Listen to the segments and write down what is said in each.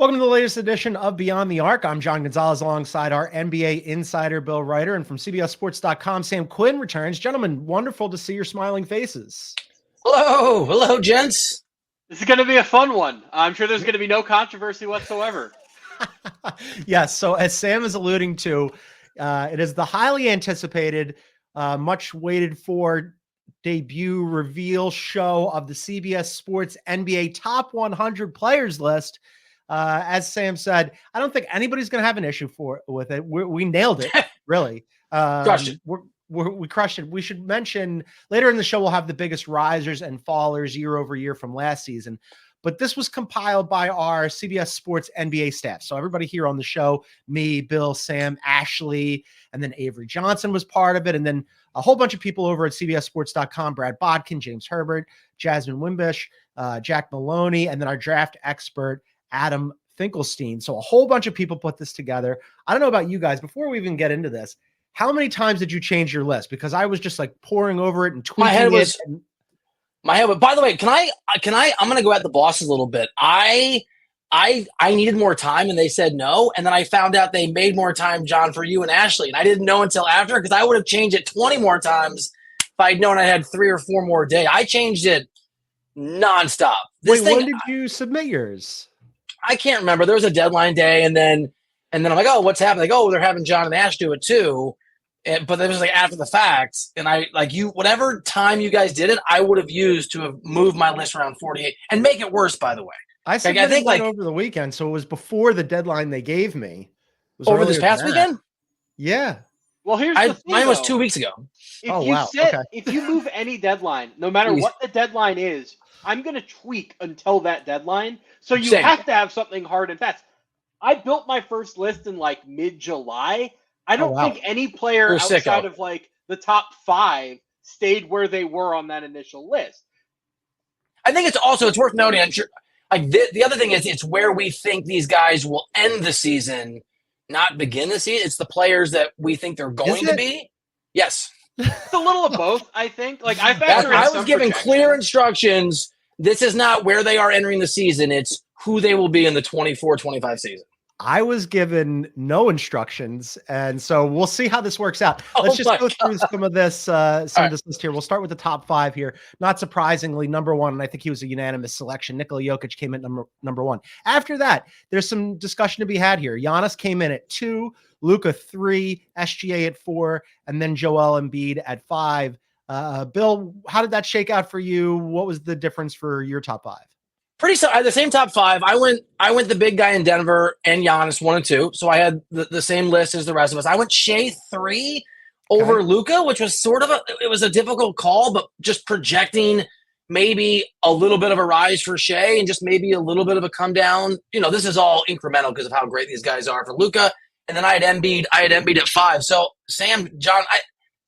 Welcome to the latest edition of Beyond the Arc. I'm John Gonzalez alongside our NBA insider, Bill Reiter, and from CBSSports.com, Sam Quinn returns. Gentlemen, wonderful to see your smiling faces. Hello, gents. This is going to be a fun one. I'm sure there's going to be no controversy whatsoever. Yes, so as Sam is alluding to, it is the highly anticipated, much waited for debut reveal show of the CBS Sports NBA Top 100 Players list. As Sam said, I don't think anybody's going to have an issue with it. We nailed it, really. Crushed it. We crushed it. We should mention later in the show, we'll have the biggest risers and fallers year over year from last season. But this was compiled by our CBS Sports NBA staff. So everybody here on the show, me, Bill, Sam, Ashley, and then Avery Johnson was part of it. And then a whole bunch of people over at CBSSports.com, Brad Bodkin, James Herbert, Jasmine Wimbish, Jack Maloney, and then our draft expert, Adam Finkelstein. So a whole bunch of people put this together. I don't know about you guys. Before we even get into this, how many times did you change your list? Because I was just like poring over it and tweaking My head. By the way, can I? I'm going to go at the bosses a little bit. I needed more time, and they said no. And then I found out they made more time, John, for you and Ashley, and I didn't know until after because I would have changed it 20 more times if I'd known I had 3 or 4 more days. I changed it nonstop. Wait, when did you submit yours? I can't remember. There was a deadline day, and then I'm like, oh, what's happening? Like, oh, they're having John and Ash do it too. But it was like after the fact, and I like you. Whatever time you guys did it, I would have used to have moved my list around 48 and make it worse. By the way, I think over the weekend, so it was before the deadline they gave me. It was over this past weekend. Yeah. Well, here's the thing, mine was 2 weeks ago. If you move any deadline, no matter what the deadline is, I'm going to tweak until that deadline. So you have to have something hard and fast. I built my first list in like mid-July. I don't think any player outside of like the top 5 stayed where they were on that initial list. I think it's worth noting. I'm sure, like the other thing is it's where we think these guys will end the season, not begin the season. It's the players that we think they're going to be. Yes. It's a little of both, I think. Like I was given clear instructions. This is not where they are entering the season. It's who they will be in the 24-25 season. I was given no instructions, and so we'll see how this works out. Let's just go through some of this list here. We'll start with the top 5 here. Not surprisingly, number 1, and I think he was a unanimous selection. Nikola Jokic came in number 1. After that, there's some discussion to be had here. Giannis came in at 2, Luka 3, SGA at 4, and then Joel Embiid at 5. Bill, how did that shake out for you? What was the difference for your top 5? The same top 5. I went the big guy in Denver and Giannis 1 and 2. So I had the same list as the rest of us. I went Shea 3 over Luka, which was it was a difficult call, but just projecting maybe a little bit of a rise for Shea and just maybe a little bit of a come down. You know, this is all incremental because of how great these guys are for Luka. And then I had Embiid at 5. So Sam, John,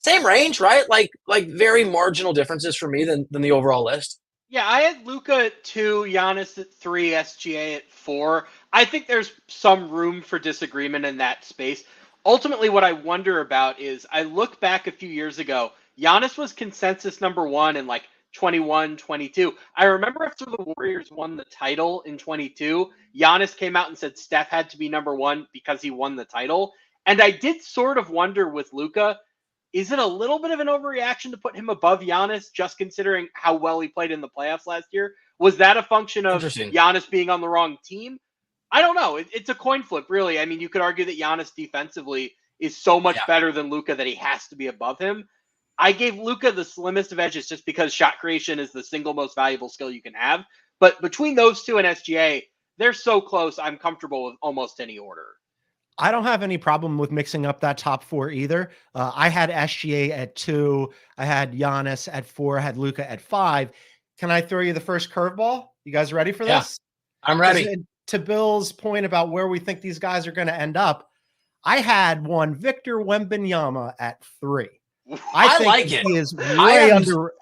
same range, right? Like very marginal differences for me than the overall list. Yeah, I had Luka at 2, Giannis at 3, SGA at 4. I think there's some room for disagreement in that space. Ultimately, what I wonder about is I look back a few years ago, Giannis was consensus number 1 in like 21, 22. I remember after the Warriors won the title in 22, Giannis came out and said Steph had to be number 1 because he won the title. And I did sort of wonder with Luka, is it a little bit of an overreaction to put him above Giannis, just considering how well he played in the playoffs last year? Was that a function of Giannis being on the wrong team? I don't know. It's a coin flip, really. I mean, you could argue that Giannis defensively is so much better than Luka that he has to be above him. I gave Luka the slimmest of edges just because shot creation is the single most valuable skill you can have. But between those two and SGA, they're so close, I'm comfortable with almost any order. I don't have any problem with mixing up that top 4 either. I had SGA at 2. I had Giannis at 4. I had Luka at 5. Can I throw you the first curveball? You guys ready for this? I'm ready. To Bill's point about where we think these guys are going to end up, I had one Victor Wembanyama at 3. I think like he is way under.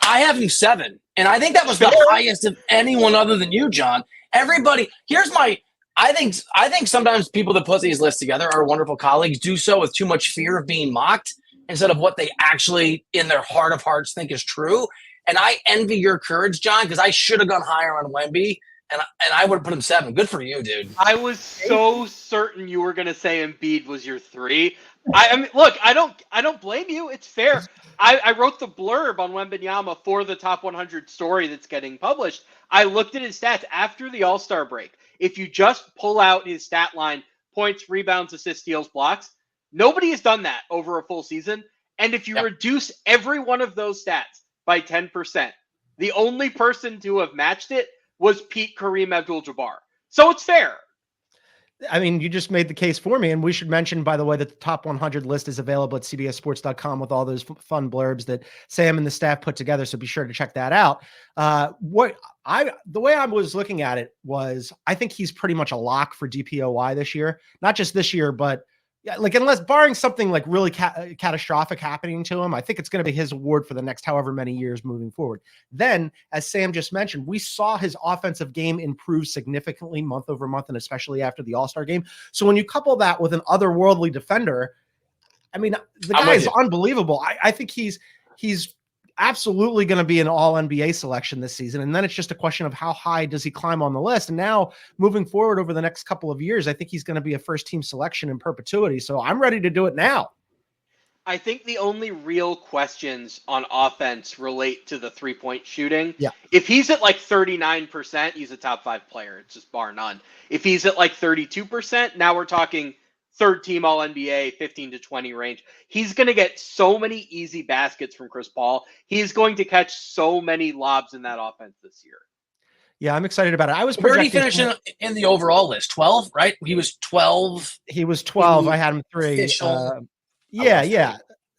I have him 7, and I think that was the highest of anyone other than you, John. Everybody, here's my. I think sometimes people that put these lists together, our wonderful colleagues, do so with too much fear of being mocked instead of what they actually, in their heart of hearts, think is true. And I envy your courage, John, because I should have gone higher on Wemby and I would have put him 7. Good for you, dude. I was so certain you were going to say Embiid was your 3. I mean, look, I don't blame you. It's fair. I wrote the blurb on Wembanyama for the top 100 story that's getting published. I looked at his stats after the All-Star break. If you just pull out his stat line, points, rebounds, assists, steals, blocks, nobody has done that over a full season. And if you reduce every one of those stats by 10%, the only person to have matched it was Pete Kareem Abdul-Jabbar. So it's fair. I mean, you just made the case for me. And we should mention, by the way, that the top 100 list is available at cbssports.com with all those fun blurbs that Sam and the staff put together. So be sure to check that out. The way I was looking at it was, I think he's pretty much a lock for DPOY this year. Not just this year, but like, unless barring something like really catastrophic happening to him, I think it's going to be his award for the next however many years moving forward. Then, as Sam just mentioned, we saw his offensive game improve significantly month over month, and especially after the All-Star game. So when you couple that with an otherworldly defender, I mean, the guy is unbelievable. I think he's absolutely going to be an all-NBA selection this season. And then it's just a question of how high does he climb on the list. And now moving forward over the next couple of years, I think he's going to be a first-team selection in perpetuity. So I'm ready to do it now. I think the only real questions on offense relate to the three-point shooting. Yeah. If he's at like 39%, he's a top 5 player. It's just bar none. If he's at like 32%, now we're talking third team all NBA, 15 to 20 range. He's going to get so many easy baskets from Chris Paul. He's going to catch so many lobs in that offense this year. Yeah, I'm excited about it. Where did he finish in the overall list? 12, right? He was 12. He was 12. I had him 3. Yeah.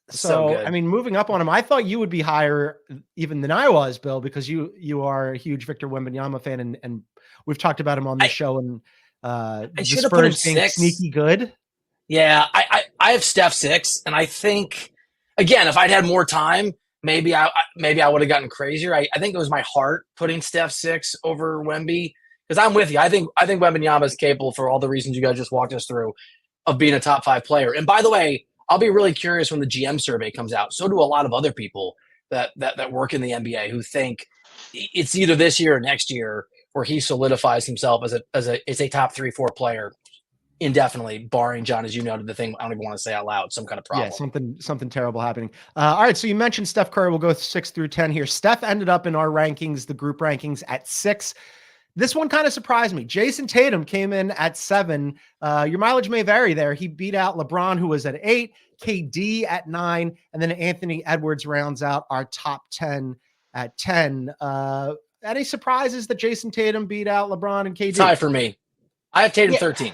So I mean, moving up on him, I thought you would be higher even than I was, Bill, because you are a huge Victor Wembanyama fan, and we've talked about him on the show. And I should have put him 6. Sneaky good. Yeah, I have Steph 6, and I think, again, if I'd had more time, maybe I would have gotten crazier. I think it was my heart putting Steph 6 over Wemby, because I'm with you. I think Wembanyama is capable, for all the reasons you guys just walked us through, of being a top 5 player. And by the way, I'll be really curious when the GM survey comes out. So do a lot of other people that work in the NBA who think it's either this year or next year where he solidifies himself as a top 3-4 player indefinitely, barring, John, as you noted, the thing I don't even want to say out loud, some kind of problem. Yeah, something terrible happening. All right, so you mentioned Steph Curry. We'll go 6 through 10 here. Steph ended up in our rankings, the group rankings, at 6. This one kind of surprised me. Jason Tatum came in at 7. Your mileage may vary there. He beat out LeBron, who was at 8, KD at 9, and then Anthony Edwards rounds out our top 10 at 10. Any surprises that Jason Tatum beat out LeBron and KD? It's high for me. I have Tatum 13.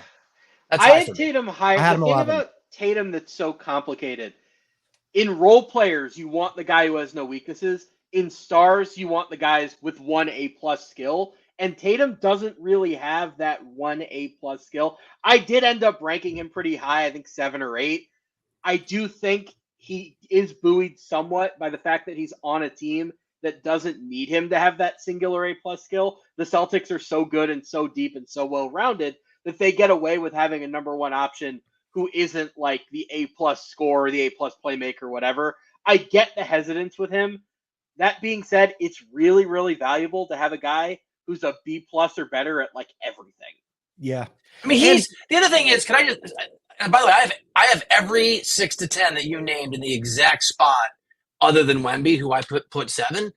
I had Tatum higher. The thing about Tatum that's so complicated, in role players, you want the guy who has no weaknesses. In stars, you want the guys with 1 A+ skill. And Tatum doesn't really have that 1 A+ skill. I did end up ranking him pretty high, I think 7 or 8. I do think he is buoyed somewhat by the fact that he's on a team that doesn't need him to have that singular A+ skill. The Celtics are so good and so deep and so well-rounded that they get away with having a number 1 option who isn't like the A+ scorer, the A+ playmaker, whatever. I get the hesitance with him. That being said, it's really, really valuable to have a guy who's a B+ or better at like everything. Yeah. I mean, the other thing is, can I just, and by the way, I have every 6 to 10 that you named in the exact spot other than Wemby, who I put 7.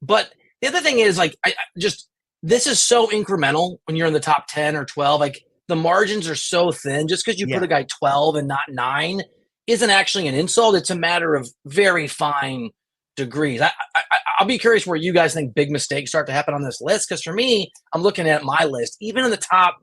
But the other thing is, like, this is so incremental when you're in the top 10 or 12. Like, the margins are so thin. Just because you put a guy 12 and not 9 isn't actually an insult. It's a matter of very fine degrees. I'll be curious where you guys think big mistakes start to happen on this list, because for me, I'm looking at my list. Even in the top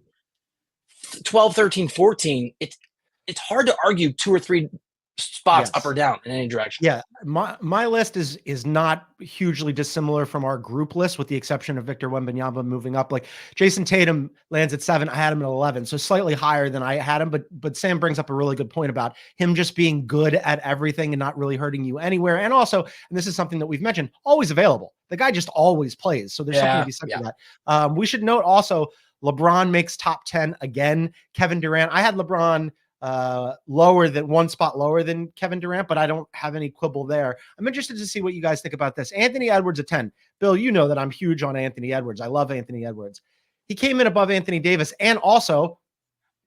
12, 13, 14, it's hard to argue 2 or 3 spots up or down in any direction. Yeah, my list is not hugely dissimilar from our group list, with the exception of Victor Wembanyama moving up. Like, Jason Tatum lands at 7, I had him at 11, so slightly higher than I had him. But Sam brings up a really good point about him just being good at everything and not really hurting you anywhere. And also, and this is something that we've mentioned, always available. The guy just always plays, so there's something to be said for that. We should note also, LeBron makes top 10 again. Kevin Durant, I had LeBron lower than 1 spot lower than Kevin Durant, but I don't have any quibble there. I'm interested to see what you guys think about this. Anthony Edwards at 10. Bill, you know that I'm huge on Anthony Edwards. I love Anthony Edwards. he came in above Anthony Davis and also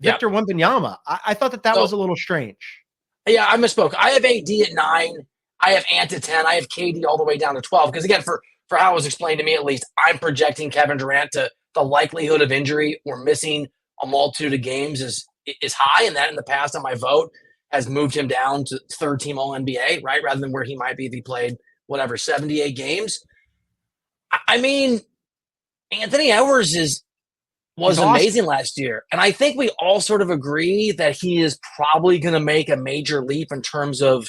Victor Wembanyama. I thought that was a little strange. Yeah, I misspoke. I have AD at 9. I have Ant at 10. I have KD all the way down to 12. Because again, for how it was explained to me, at least, I'm projecting Kevin Durant to the likelihood of injury or missing a multitude of games is high, and that in the past on my vote has moved him down to third team All NBA, right? Rather than where he might be if he played 78 games. I mean, Anthony Edwards was amazing last year. And I think we all sort of agree that he is probably going to make a major leap in terms of,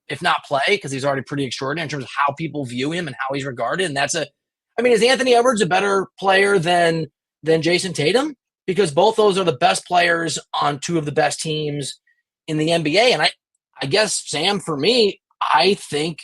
if not play, because he's already pretty extraordinary in terms of how people view him and how he's regarded. And is Anthony Edwards a better player than Jason Tatum? Because both those are the best players on two of the best teams in the NBA. And I guess, Sam, for me, I think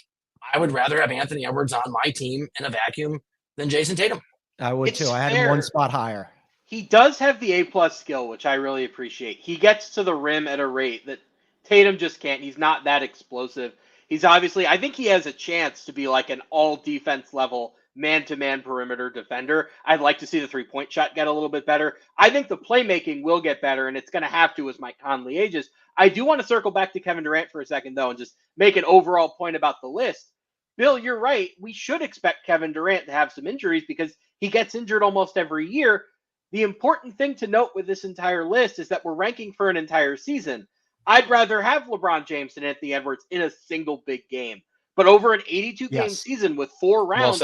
I would rather have Anthony Edwards on my team in a vacuum than Jason Tatum. I would too. I had him one spot higher. He does have the A+ skill, which I really appreciate. He gets to the rim at a rate that Tatum just can't. He's not that explosive. He's obviously, I think he has a chance to be like an all defense level man-to-man perimeter defender. I'd like to see the three-point shot get a little bit better. I think the playmaking will get better, and it's going to have to as Mike Conley ages. I do want to circle back to Kevin Durant for a second, though, and just make an overall point about the list. Bill, you're right. We should expect Kevin Durant to have some injuries because he gets injured almost every year. The important thing to note with this entire list is that we're ranking for an entire season. I'd rather have LeBron James and Anthony Edwards in a single big game. But over an 82-game season with 4 rounds,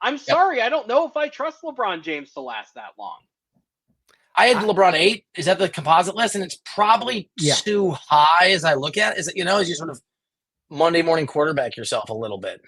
I'm sorry, I don't know if I trust LeBron James to last that long. I had LeBron 8. Is that the composite list? And it's probably too high as I look at it. Is it, as you sort of Monday morning quarterback yourself a little bit?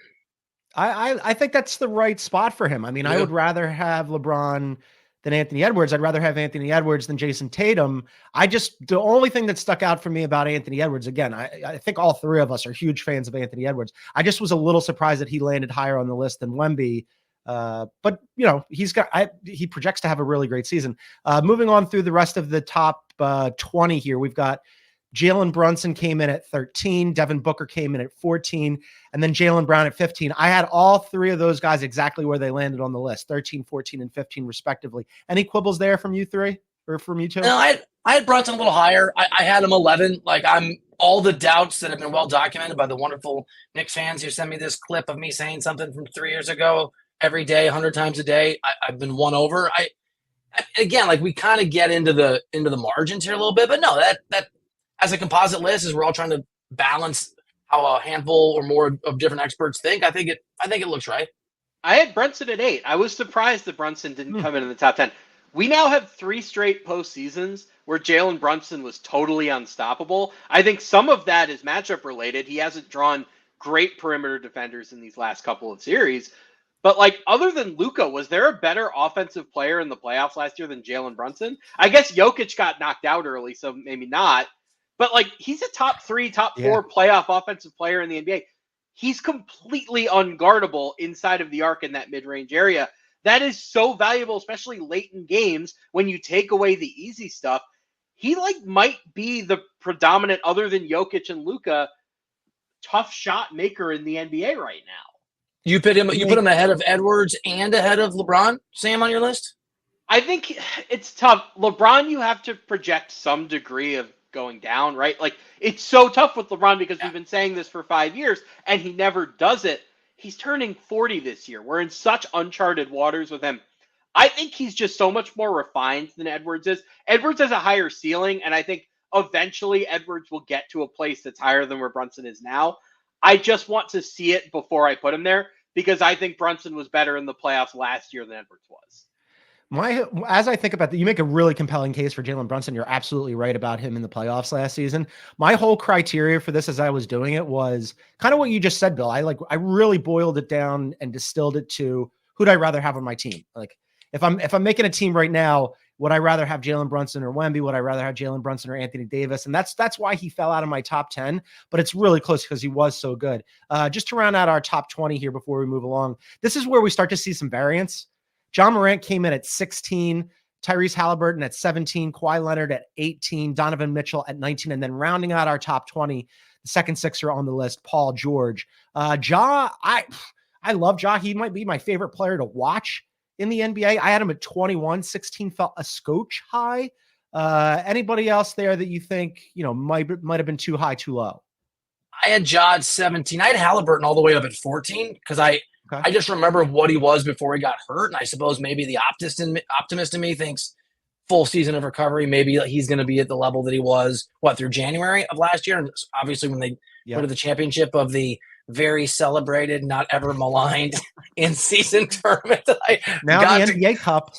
I think that's the right spot for him. I mean, I would rather have LeBron than Anthony Edwards. I'd rather have Anthony Edwards than Jason Tatum. The only thing that stuck out for me about Anthony Edwards, again, I think all three of us are huge fans of Anthony Edwards. I just was a little surprised that he landed higher on the list than Wemby. But he projects to have a really great season. Moving on through the rest of the top 20 here, we've got Jalen Brunson came in at 13. Devin Booker came in at 14. And then Jaylen Brown at 15. I had all three of those guys exactly where they landed on the list, 13, 14, and 15 respectively. Any quibbles there from you three or from you two? No, I had Brunson a little higher. I had him 11. I'm all the doubts that have been well documented by the wonderful Knicks fans who sent me this clip of me saying something from 3 years ago every day, 100 times a day. I've been won over. Again, we kind of get into the margins here a little bit, but no, that as a composite list, as we're all trying to balance how a handful or more of different experts think, I think it looks right. I had Brunson at 8. I was surprised that Brunson didn't come in the top 10. We now have 3 straight postseasons where Jalen Brunson was totally unstoppable. I think some of that is matchup related. He hasn't drawn great perimeter defenders in these last couple of series. But other than Luka, was there a better offensive player in the playoffs last year than Jalen Brunson? I guess Jokic got knocked out early, so maybe not. But he's a top 3, top 4 playoff offensive player in the NBA. He's completely unguardable inside of the arc in that mid-range area. That is so valuable, especially late in games when you take away the easy stuff. He might be the predominant, other than Jokic and Luka, tough shot maker in the NBA right now. You put him ahead of Edwards and ahead of LeBron, Sam, on your list? I think it's tough. LeBron, you have to project some degree of going down, right? It's so tough with LeBron because we've been saying this for 5 years and he never does it. He's turning 40 this year. We're in such uncharted waters with him. I think he's just so much more refined than Edwards is. Edwards has a higher ceiling, and I think eventually Edwards will get to a place that's higher than where Brunson is now. I just want to see it before I put him there because I think Brunson was better in the playoffs last year than Edwards was. As I think about that, you make a really compelling case for Jalen Brunson. You're absolutely right about him in the playoffs last season. My whole criteria for this as I was doing it was kind of what you just said, Bill. I really boiled it down and distilled it to who'd I rather have on my team. If I'm making a team right now, would I rather have Jalen Brunson or Wemby? Would I rather have Jalen Brunson or Anthony Davis? And that's why he fell out of my top 10, but it's really close because he was so good. Just to round out our top 20 here before we move along, this is where we start to see some variance. John Morant came in at 16, Tyrese Halliburton at 17, Kawhi Leonard at 18, Donovan Mitchell at 19, and then rounding out our top 20, the second Sixer on the list, Paul George. I love Ja. He might be my favorite player to watch in the NBA. I had him at 21. 16 felt a scotch high. Anybody else there that you think, might have been too high, too low? I had Ja 17. I had Halliburton all the way up at 14 because I just remember what he was before he got hurt. And I suppose maybe the optimist in me thinks full season of recovery, maybe he's going to be at the level that he was, through January of last year. And obviously when they went to the championship of the very celebrated, not ever maligned in-season tournament. Now the NBA Cup.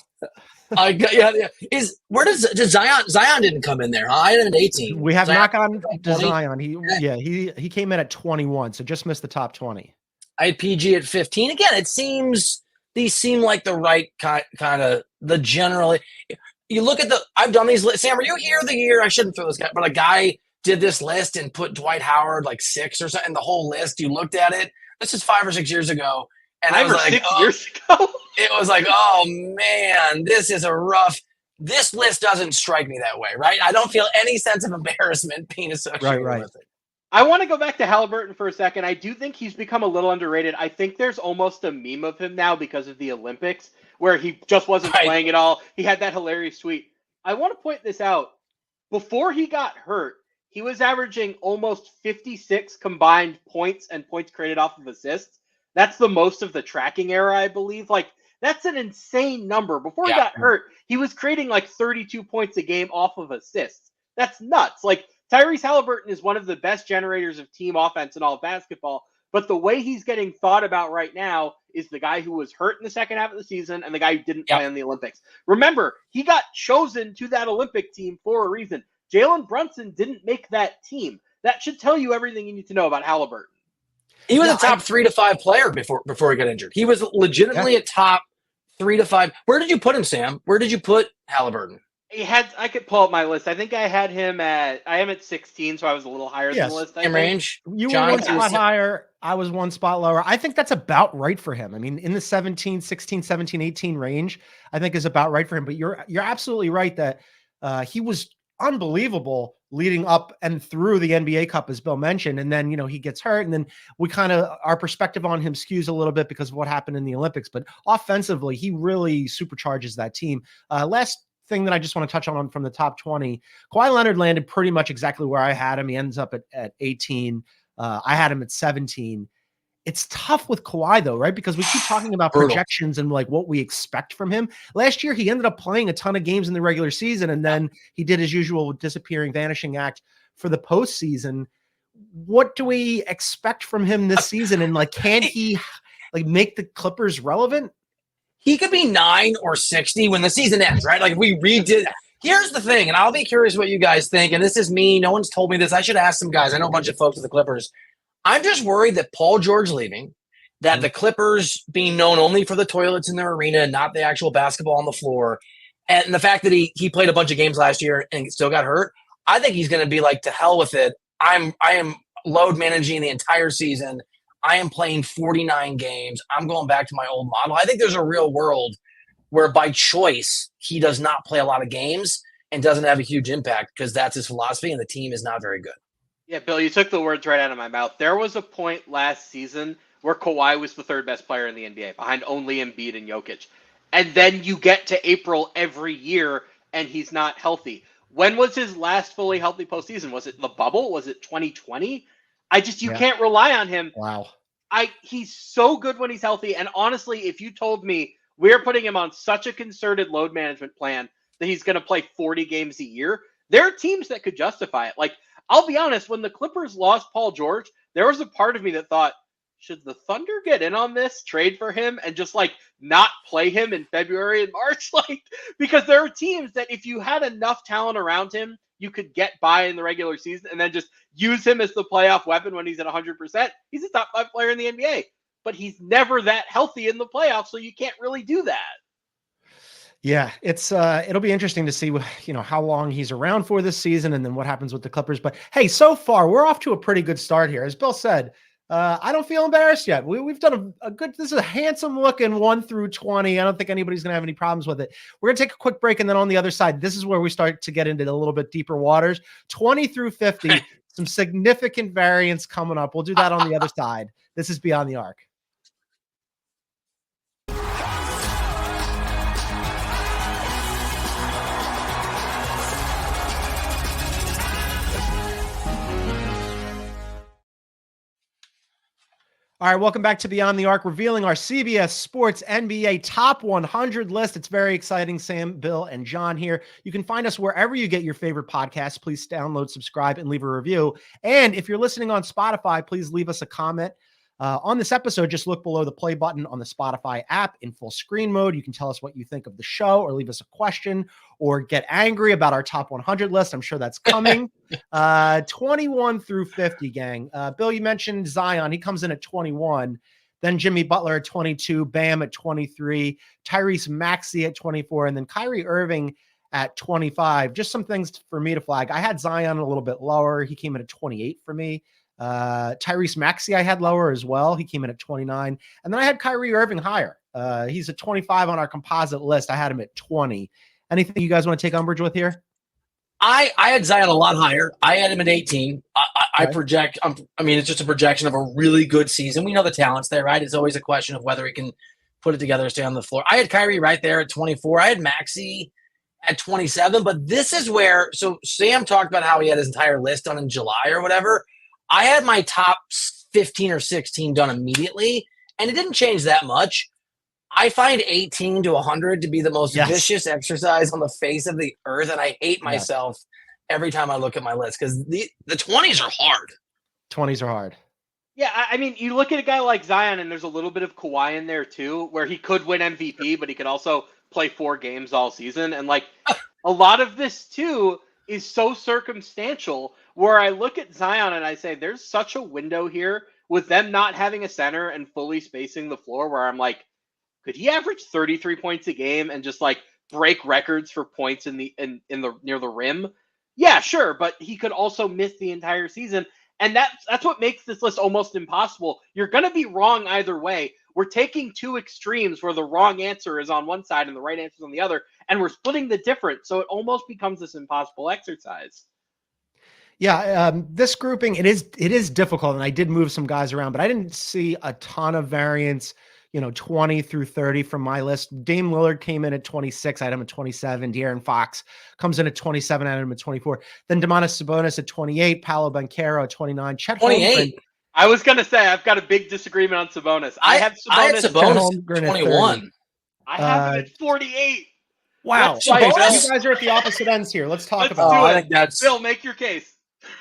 Where does Zion didn't come in there? Huh? I had him at 18. We have not gotten to Zion. He came in at 21, so just missed the top 20. I had PG at 15. Again, these seem like the right kind of the general. You look at I've done these lists. Sam, were you here the year? I shouldn't throw this guy, but a guy did this list and put Dwight Howard like 6 or something. The whole list, you looked at it. This is 5 or 6 years ago. And I was like, 6 years ago. It was like, oh man, this is a rough. This list doesn't strike me that way, right? I don't feel any sense of embarrassment being associated with it. I want to go back to Halliburton for a second. I do think he's become a little underrated. I think there's almost a meme of him now because of the Olympics, where he just wasn't playing at all. He had that hilarious tweet. I want to point this out. Before he got hurt, he was averaging almost 56 combined points and points created off of assists. That's the most of the tracking era, I believe. Like, that's an insane number. Before he got hurt, he was creating like 32 points a game off of assists. That's nuts. Like, Tyrese Halliburton is one of the best generators of team offense in all of basketball. But the way he's getting thought about right now is the guy who was hurt in the second half of the season and the guy who didn't play in the Olympics. Remember, he got chosen to that Olympic team for a reason. Jalen Brunson didn't make that team. That should tell you everything you need to know about Halliburton. He was a top 3 to 5 player before he got injured. He was legitimately a top 3 to 5. Where did you put him, Sam? Where did you put Halliburton? I could pull up my list. I think I had him at 16, so I was a little higher than the list. In range. You were one spot higher. I was one spot lower. I think that's about right for him. I mean, in the 16, 17, 18 range, I think is about right for him. But you're absolutely right that he was unbelievable leading up and through the NBA Cup, as Bill mentioned. And then, he gets hurt, and then our perspective on him skews a little bit because of what happened in the Olympics. But offensively, he really supercharges that team. Last thing that I just want to touch on from the top 20, Kawhi Leonard landed pretty much exactly where I had him. He ends up at 18. I had him at 17. It's tough with Kawhi though, right? Because we keep talking about projections and like what we expect from him. Last year, he ended up playing a ton of games in the regular season, and then he did his usual disappearing, vanishing act for the postseason. What do we expect from him this season? And like, can he like make the Clippers relevant? He could be 9 or 60 when the season ends, right? Like if we redid. Here's the thing, and I'll be curious what you guys think. And this is me. No one's told me this. I should ask some guys. I know a bunch of folks at the Clippers. I'm just worried that Paul George leaving, that the Clippers being known only for the toilets in their arena and not the actual basketball on the floor, and the fact that he played a bunch of games last year and still got hurt, I think he's going to be like, to hell with it. I am load managing the entire season. I am playing 49 games. I'm going back to my old model. I think there's a real world where by choice he does not play a lot of games and doesn't have a huge impact because that's his philosophy and the team is not very good. Yeah, Bill, you took the words right out of my mouth. There was a point last season where Kawhi was the third best player in the NBA, behind only Embiid and Jokic. And then you get to April every year, and he's not healthy. When was his last fully healthy postseason? Was it the bubble? Was it 2020? You can't rely on him. Wow. He's so good when he's healthy. And honestly, if you told me we're putting him on such a concerted load management plan that he's going to play 40 games a year, there are teams that could justify it. Like, I'll be honest, when the Clippers lost Paul George, there was a part of me that thought, should the Thunder get in on this, trade for him, and just like not play him in February and March? Like, because there are teams that if you had enough talent around him, you could get by in the regular season and then just use him as the playoff weapon when he's at 100%. He's a top 5 player in the NBA, but he's never that healthy in the playoffs, so you can't really do that. Yeah, it's it'll be interesting to see how long he's around for this season and then what happens with the Clippers. But hey, so far we're off to a pretty good start here. As Bill said, I don't feel embarrassed yet. We've done a good. This is a handsome looking 1 through 20. I don't think anybody's gonna have any problems with it. We're gonna take a quick break, and then on the other side, this is where we start to get into a little bit deeper waters. 20 through 50, some significant variance coming up. We'll do that on the other side. This is Beyond the Arc. All right, welcome back to Beyond the Arc, revealing our CBS Sports NBA Top 100 list. It's very exciting. Sam, Bill, and John here. You can find us wherever you get your favorite podcasts. Please download, subscribe, and leave a review. And if you're listening on Spotify, please leave us a comment. On this episode, just look below the play button on the Spotify app in full screen mode. You can tell us what you think of the show or leave us a question or get angry about our top 100 list. I'm sure that's coming. 21 through 50, gang. Bill, you mentioned Zion. He comes in at 21. Then Jimmy Butler at 22, Bam at 23, Tyrese Maxey at 24, and then Kyrie Irving at 25. Just some things for me to flag. I had Zion a little bit lower. He came in at 28 for me. Tyrese Maxey I had lower as well. He came in at 29. And then I had Kyrie Irving higher. He's at 25 on our composite list. I had him at 20. Anything you guys want to take umbrage with here? I had Zion a lot higher. I had him at 18. I project, it's just a projection of a really good season. We know the talent's there, right? It's always a question of whether he can put it together and stay on the floor. I had Kyrie right there at 24. I had Maxey at 27, but this is where, so Sam talked about how he had his entire list done in July or whatever. I had my top 15 or 16 done immediately, and it didn't change that much. I find 18 to 100 to be the most vicious exercise on the face of the earth, and I hate myself every time I look at my list because the 20s are hard. 20s are hard. Yeah, I mean, you look at a guy like Zion, and there's a little bit of Kawhi in there too, where he could win MVP, but he could also play 4 games all season. And like a lot of this too is so circumstantial, where I look at Zion and I say, there's such a window here with them not having a center and fully spacing the floor, where I'm like, could he average 33 points a game and just like break records for points in the near the rim? Yeah, sure, but he could also miss the entire season. And that's what makes this list almost impossible. You're going to be wrong either way. We're taking two extremes where the wrong answer is on one side and the right answer is on the other, and we're splitting the difference. So it almost becomes this impossible exercise. Yeah, this grouping, it is difficult, and I did move some guys around, but I didn't see a ton of variance, 20 through 30 from my list. Dame Lillard came in at 26. I had him at 27. De'Aaron Fox comes in at 27. I had him at 24. Then Domantas Sabonis at 28. Paolo Banchero at 29. Chet 28. Holmgren. I was going to say, I've got a big disagreement on Sabonis. I have Sabonis at 21. I have him at 48. Wow. Okay, so you guys are at the opposite ends here. Let's talk about it. I think that's Bill, make your case.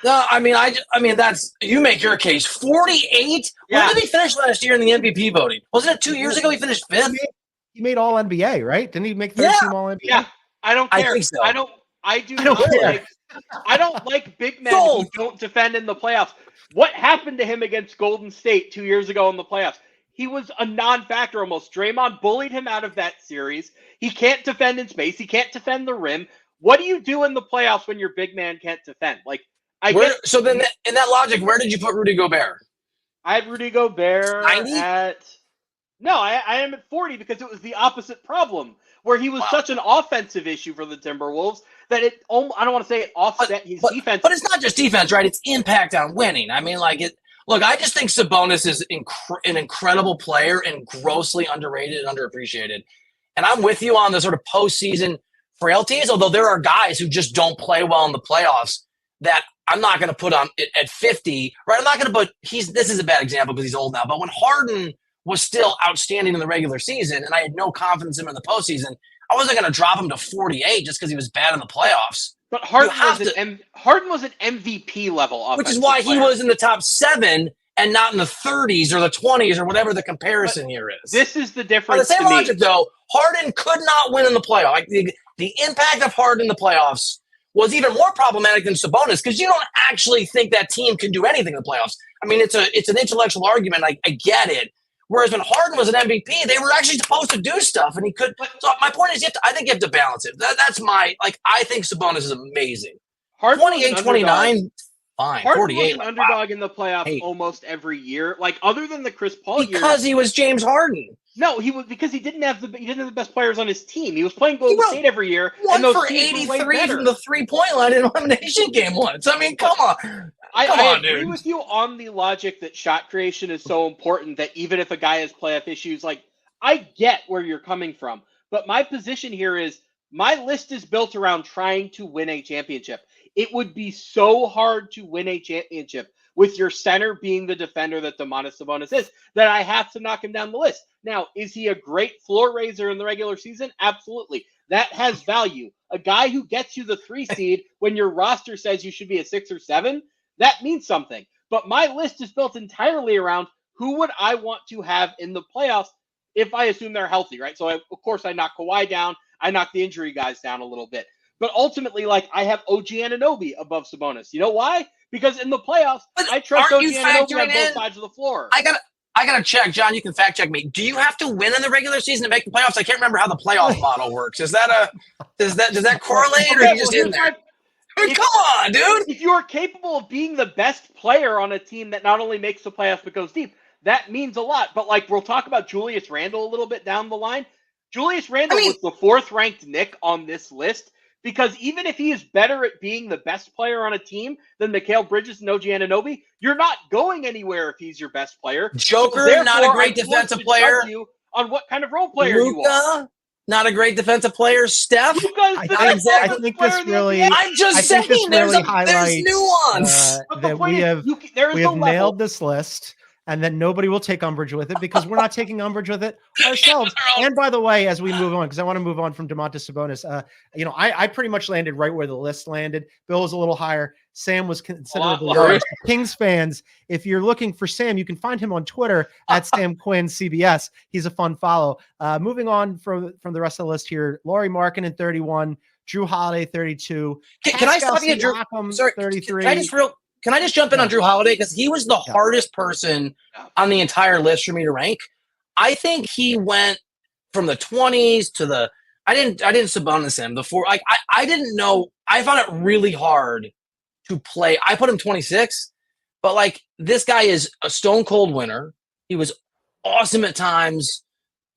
No, that's you make your case. 48. Yeah. When did he finish last year in the MVP voting? Wasn't it 2 years ago he finished 5th? He made All NBA, right? Didn't he make third team All NBA? Yeah, I don't care. I think so. I don't like big men who don't defend in the playoffs. What happened to him against Golden State 2 years ago in the playoffs? He was a non-factor almost. Draymond bullied him out of that series. He can't defend in space. He can't defend the rim. What do you do in the playoffs when your big man can't defend? So then, in that logic, where did you put Rudy Gobert? I had Rudy Gobert 90? I am at 40 because it was the opposite problem, where he was such an offensive issue for the Timberwolves that I don't want to say it offset his defense. But it's not just defense, right? It's impact on winning. I mean, look, I just think Sabonis is an incredible player and grossly underrated and underappreciated. And I'm with you on the sort of postseason frailties, although there are guys who just don't play well in the playoffs that I'm not going to put on at 50, right? I'm not going to put this is a bad example because he's old now, but when Harden was still outstanding in the regular season and I had no confidence in him in the postseason, I wasn't going to drop him to 48 just because he was bad in the playoffs. But Harden was an MVP level offensive which is why player. He was in the top 7 and not in the 30s or the 20s or whatever the comparison here is. This is the difference. By the same logic, though, Harden could not win in the playoffs. Like the impact of Harden in the playoffs was even more problematic than Sabonis because you don't actually think that team can do anything in the playoffs. I mean, it's an intellectual argument. I get it. Whereas when Harden was an MVP, they were actually supposed to do stuff, and he could. So my point is, I think you have to balance it. That's my I think Sabonis is amazing. 28, 29, fine. Harden 48, was an underdog in the playoffs almost every year. Other than the Chris Paul year, because he was James Harden. No, he was because he didn't have the best players on his team. He was playing Golden State every year. One for 83 from the 3-point line in elimination game once. I mean, come on. I agree with you on the logic that shot creation is so important that even if a guy has playoff issues, I get where you're coming from. But my position here is my list is built around trying to win a championship. it would be so hard to win a championship with your center being the defender that Domantas Sabonis is, that I have to knock him down the list. Now, is he a great floor raiser in the regular season? Absolutely. That has value. A guy who gets you the 3 seed when your roster says you should be a 6 or 7, that means something. But my list is built entirely around who would I want to have in the playoffs if I assume they're healthy, right? So, of course, I knock Kawhi down. I knock the injury guys down a little bit. But ultimately, like, I have OG Anunoby above Sabonis. You know why? Because in the playoffs, I trust OG Anunoby on both sides of the floor. I gotta check, John. You can fact check me. Do you have to win in the regular season to make the playoffs? I can't remember how the playoff model works. Does that correlate, or are you just in there? I mean, come on, dude. If you are capable of being the best player on a team that not only makes the playoffs but goes deep, that means a lot. But like, we'll talk about Julius Randle a little bit down the line. Julius Randle was the 4th ranked Knick on this list, because even if he is better at being the best player on a team than Mikal Bridges and OG Anunoby, you're not going anywhere if he's your best player. Joker, so not a great defensive player. You on what kind of role player Luka, you are. Not a great defensive player. Steph, I think this really. I'm just saying, there's nuance. That we have nailed this list, and that nobody will take umbrage with it, because we're not taking umbrage with it ourselves. And by the way, as we move on, because I want to move on from Domantas Sabonis, I pretty much landed right where the list landed. Bill was a little higher. Sam was considerably lower. Kings fans, if you're looking for Sam, you can find him on Twitter at Sam Quinn CBS. He's a fun follow. Moving on from the rest of the list here, Lauri Markkanen 31, Jrue Holiday 32. Can I stop you, Drew? Sorry, 33. Can I just jump in on Jrue Holiday, because he was the hardest person on the entire list for me to rank. I think he went from the 20s to the. I didn't Sabonis him before. Like I didn't know. I found it really hard to play. I put him 26, but like, this guy is a stone cold winner. He was awesome at times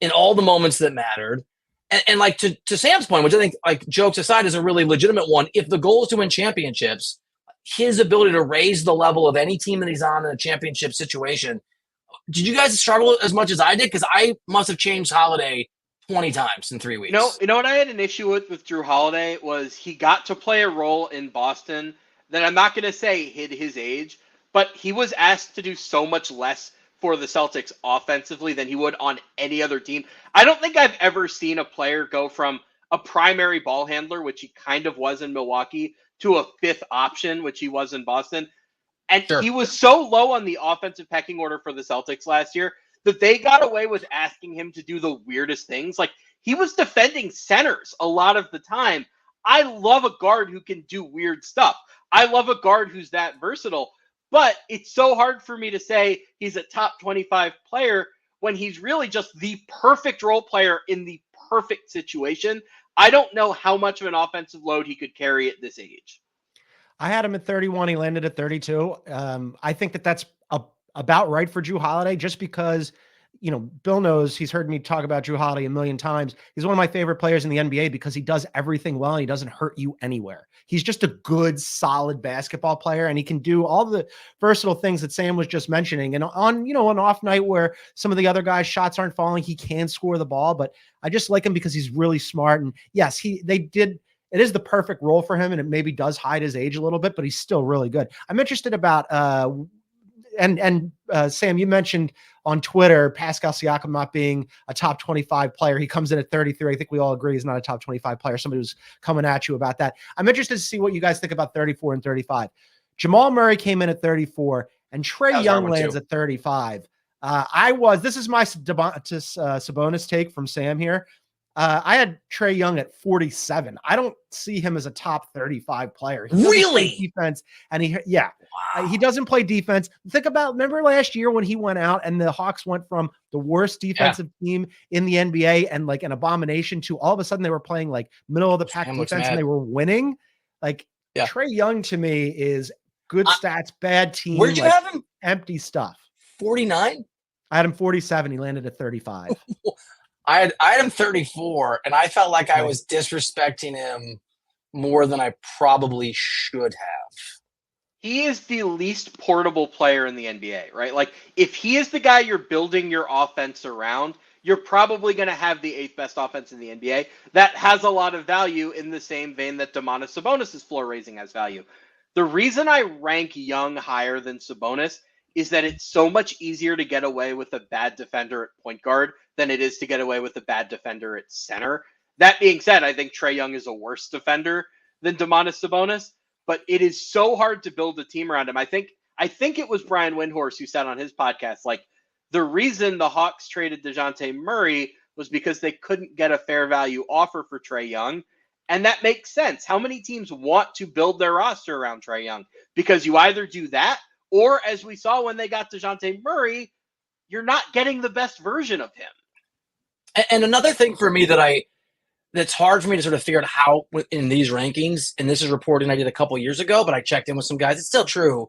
in all the moments that mattered. And like, to Sam's point, which I think, like, jokes aside, is a really legitimate one. If the goal is to win championships, his ability to raise the level of any team that he's on in a championship situation. Did you guys struggle as much as I did? Because I must have changed Holiday 20 times in 3 weeks. You know what I had an issue with Jrue Holiday was he got to play a role in Boston that I'm not going to say hid his age, but he was asked to do so much less for the Celtics offensively than he would on any other team. I don't think I've ever seen a player go from a primary ball handler, which he kind of was in Milwaukee, to a 5th option, which he was in Boston. And he was so low on the offensive pecking order for the Celtics last year that they got away with asking him to do the weirdest things. Like, he was defending centers a lot of the time. I love a guard who can do weird stuff. I love a guard who's that versatile, but it's so hard for me to say he's a top 25 player when he's really just the perfect role player in the perfect situation. I don't know how much of an offensive load he could carry at this age. I had him at 31. He landed at 32. I think that's about right for Jrue Holiday, just because, Bill knows, he's heard me talk about Jrue Holiday a million times. He's one of my favorite players in the NBA because he does everything well and he doesn't hurt you anywhere. He's just a good, solid basketball player, and he can do all the versatile things that Sam was just mentioning. And on, an off night where some of the other guys' shots aren't falling, he can score the ball. But I just like him because he's really smart. And yes, it is the perfect role for him, and it maybe does hide his age a little bit, but he's still really good. I'm interested about Sam, you mentioned on Twitter Pascal Siakam not being a top 25 player. He comes in at 33. I think we all agree he's not a top 25 player. Somebody was coming at you about that. I'm interested to see what you guys think about 34 and 35. Jamal Murray came in at 34, and Trae Young lands at 35. This is my Sabonis take from Sam here. I had Trae Young at 47. I don't see him as a top 35 player. Really? Defense, and he doesn't play defense. Remember last year when he went out and the Hawks went from the worst defensive team in the NBA and like an abomination to all of a sudden they were playing like middle of the pack defense and they were winning. Trae Young to me is good stats, bad team. Where'd you have him? Empty stuff. 49? I had him 47. He landed at 35. I had him 34, and I felt like I was disrespecting him more than I probably should have. He is the least portable player in the NBA, right? Like, if he is the guy you're building your offense around, you're probably going to have the 8th best offense in the NBA. That has a lot of value in the same vein that Domantas Sabonis' floor raising has value. The reason I rank Young higher than Sabonis is that it's so much easier to get away with a bad defender at point guard than it is to get away with a bad defender at center. That being said, I think Trae Young is a worse defender than Domantas Sabonis, but it is so hard to build a team around him. I think it was Brian Windhorst who said on his podcast, like, the reason the Hawks traded DeJounte Murray was because they couldn't get a fair value offer for Trae Young. And that makes sense. How many teams want to build their roster around Trae Young? Because you either do that, or as we saw when they got DeJounte Murray, you're not getting the best version of him. And another thing for me that's hard for me to sort of figure out how in these rankings, and this is reporting I did a couple years ago, but I checked in with some guys. It's still true.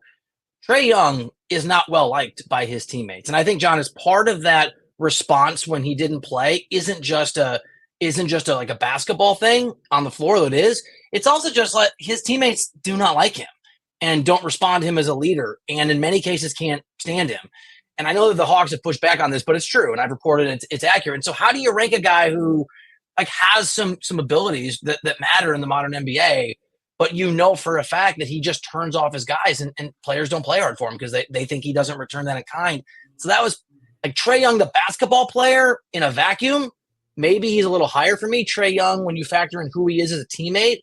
Trae Young is not well liked by his teammates. And I think, John, is part of that response when he didn't play isn't just a like a basketball thing on the floor, that it is. It's also just like his teammates do not like him and don't respond to him as a leader, and in many cases can't stand him. And I know that the Hawks have pushed back on this, but it's true, and I've reported it's accurate. And so how do you rank a guy who like has some abilities that matter in the modern NBA, but you know for a fact that he just turns off his guys and players don't play hard for him because they think he doesn't return that in kind. So that was like Trae Young, the basketball player in a vacuum. Maybe he's a little higher for me. Trae Young, when you factor in who he is as a teammate,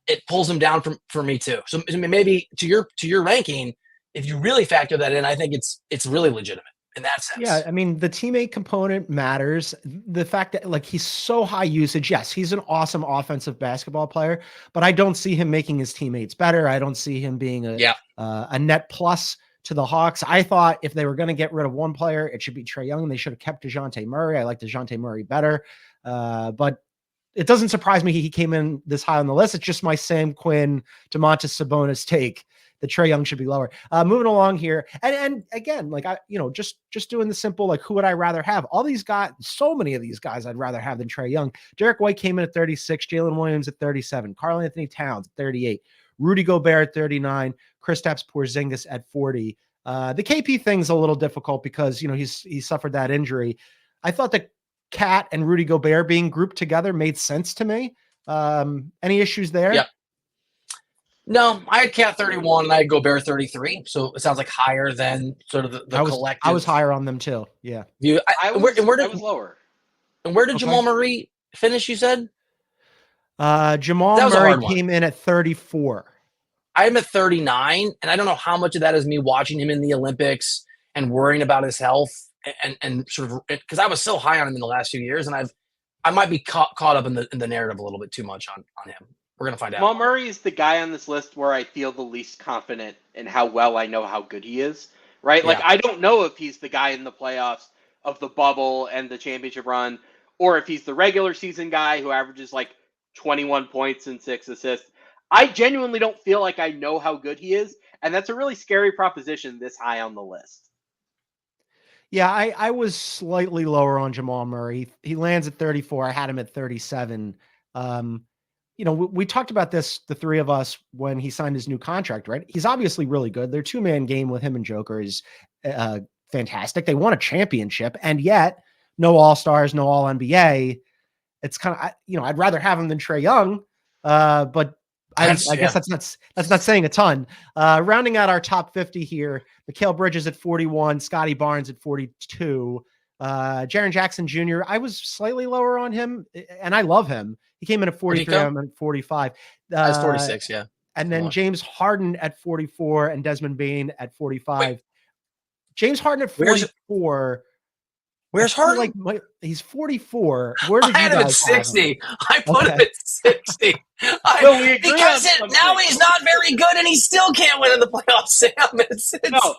it pulls him down for me too. So maybe to your ranking, if you really factor that in, I think it's really legitimate in that sense. Yeah, I mean, the teammate component matters. The fact that like he's so high usage, yes, he's an awesome offensive basketball player, but I don't see him making his teammates better. I don't see him being a net plus to the Hawks. I thought if they were going to get rid of one player, it should be Trae Young. They should have kept DeJounte Murray. I like DeJounte Murray better, but it doesn't surprise me he came in this high on the list. It's just my Sam Quinn, Domantas Sabonis take. The Trae Young should be lower. Moving along here. And again, like just doing the simple, like who would I rather have? All these guys, so many of these guys I'd rather have than Trae Young. Derek White came in at 36, Jalen Williams at 37, Karl Anthony Towns at 38, Rudy Gobert at 39, Kristaps Porzingis at 40. The KP thing's a little difficult because, he suffered that injury. I thought that Cat and Rudy Gobert being grouped together made sense to me. Any issues there? Yeah. No, I had Cat 31 and I had Gobert 33. So it sounds like higher than sort of the collective. I was higher on them too. Yeah. I was lower. And where did Jamal Murray finish, you said? Jamal Murray came in at 34. I'm at 39, and I don't know how much of that is me watching him in the Olympics and worrying about his health and sort of because I was so high on him in the last few years, and I might be caught up in the narrative a little bit too much on him. We're going to find out. Jamal Murray is the guy on this list where I feel the least confident in how well I know how good he is, right? Like, I don't know if he's the guy in the playoffs of the bubble and the championship run, or if he's the regular season guy who averages like 21 points and 6 assists. I genuinely don't feel like I know how good he is, and that's a really scary proposition this high on the list. Yeah, I was slightly lower on Jamal Murray. He lands at 34. I had him at 37. We talked about this, the three of us, when he signed his new contract, right? He's obviously really good. Their two-man game with him and Joker is fantastic. They won a championship, and yet no All-Stars, no All-NBA. It's kind of, I'd rather have him than Trae Young, but I guess that's not saying a ton. Rounding out our top 50 here, Mikal Bridges at 41, Scotty Barnes at 42, Jaren Jackson Jr. I was slightly lower on him, and I love him. He came in at 43. I'm at 45. That's 46, yeah. And then James Harden at 44 and Desmond Bain at 45. Wait. James Harden at 44. Where's Harden? He's 44. Where did you had him at 60. I put him at 60. Because now he's not very good and he still can't win in the playoffs, Sam. No.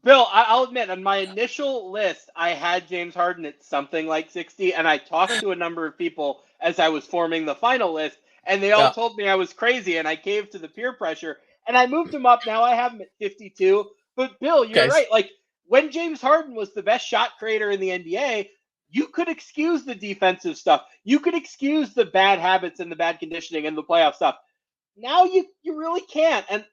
Bill, I'll admit, on my initial list, I had James Harden at something like 60, and I talked to a number of people as I was forming the final list, and they all told me I was crazy, and I caved to the peer pressure, and I moved him up. Now I have him at 52. But, Bill, you're right. Like, when James Harden was the best shot creator in the NBA, you could excuse the defensive stuff. You could excuse the bad habits and the bad conditioning and the playoff stuff. Now you really can't. And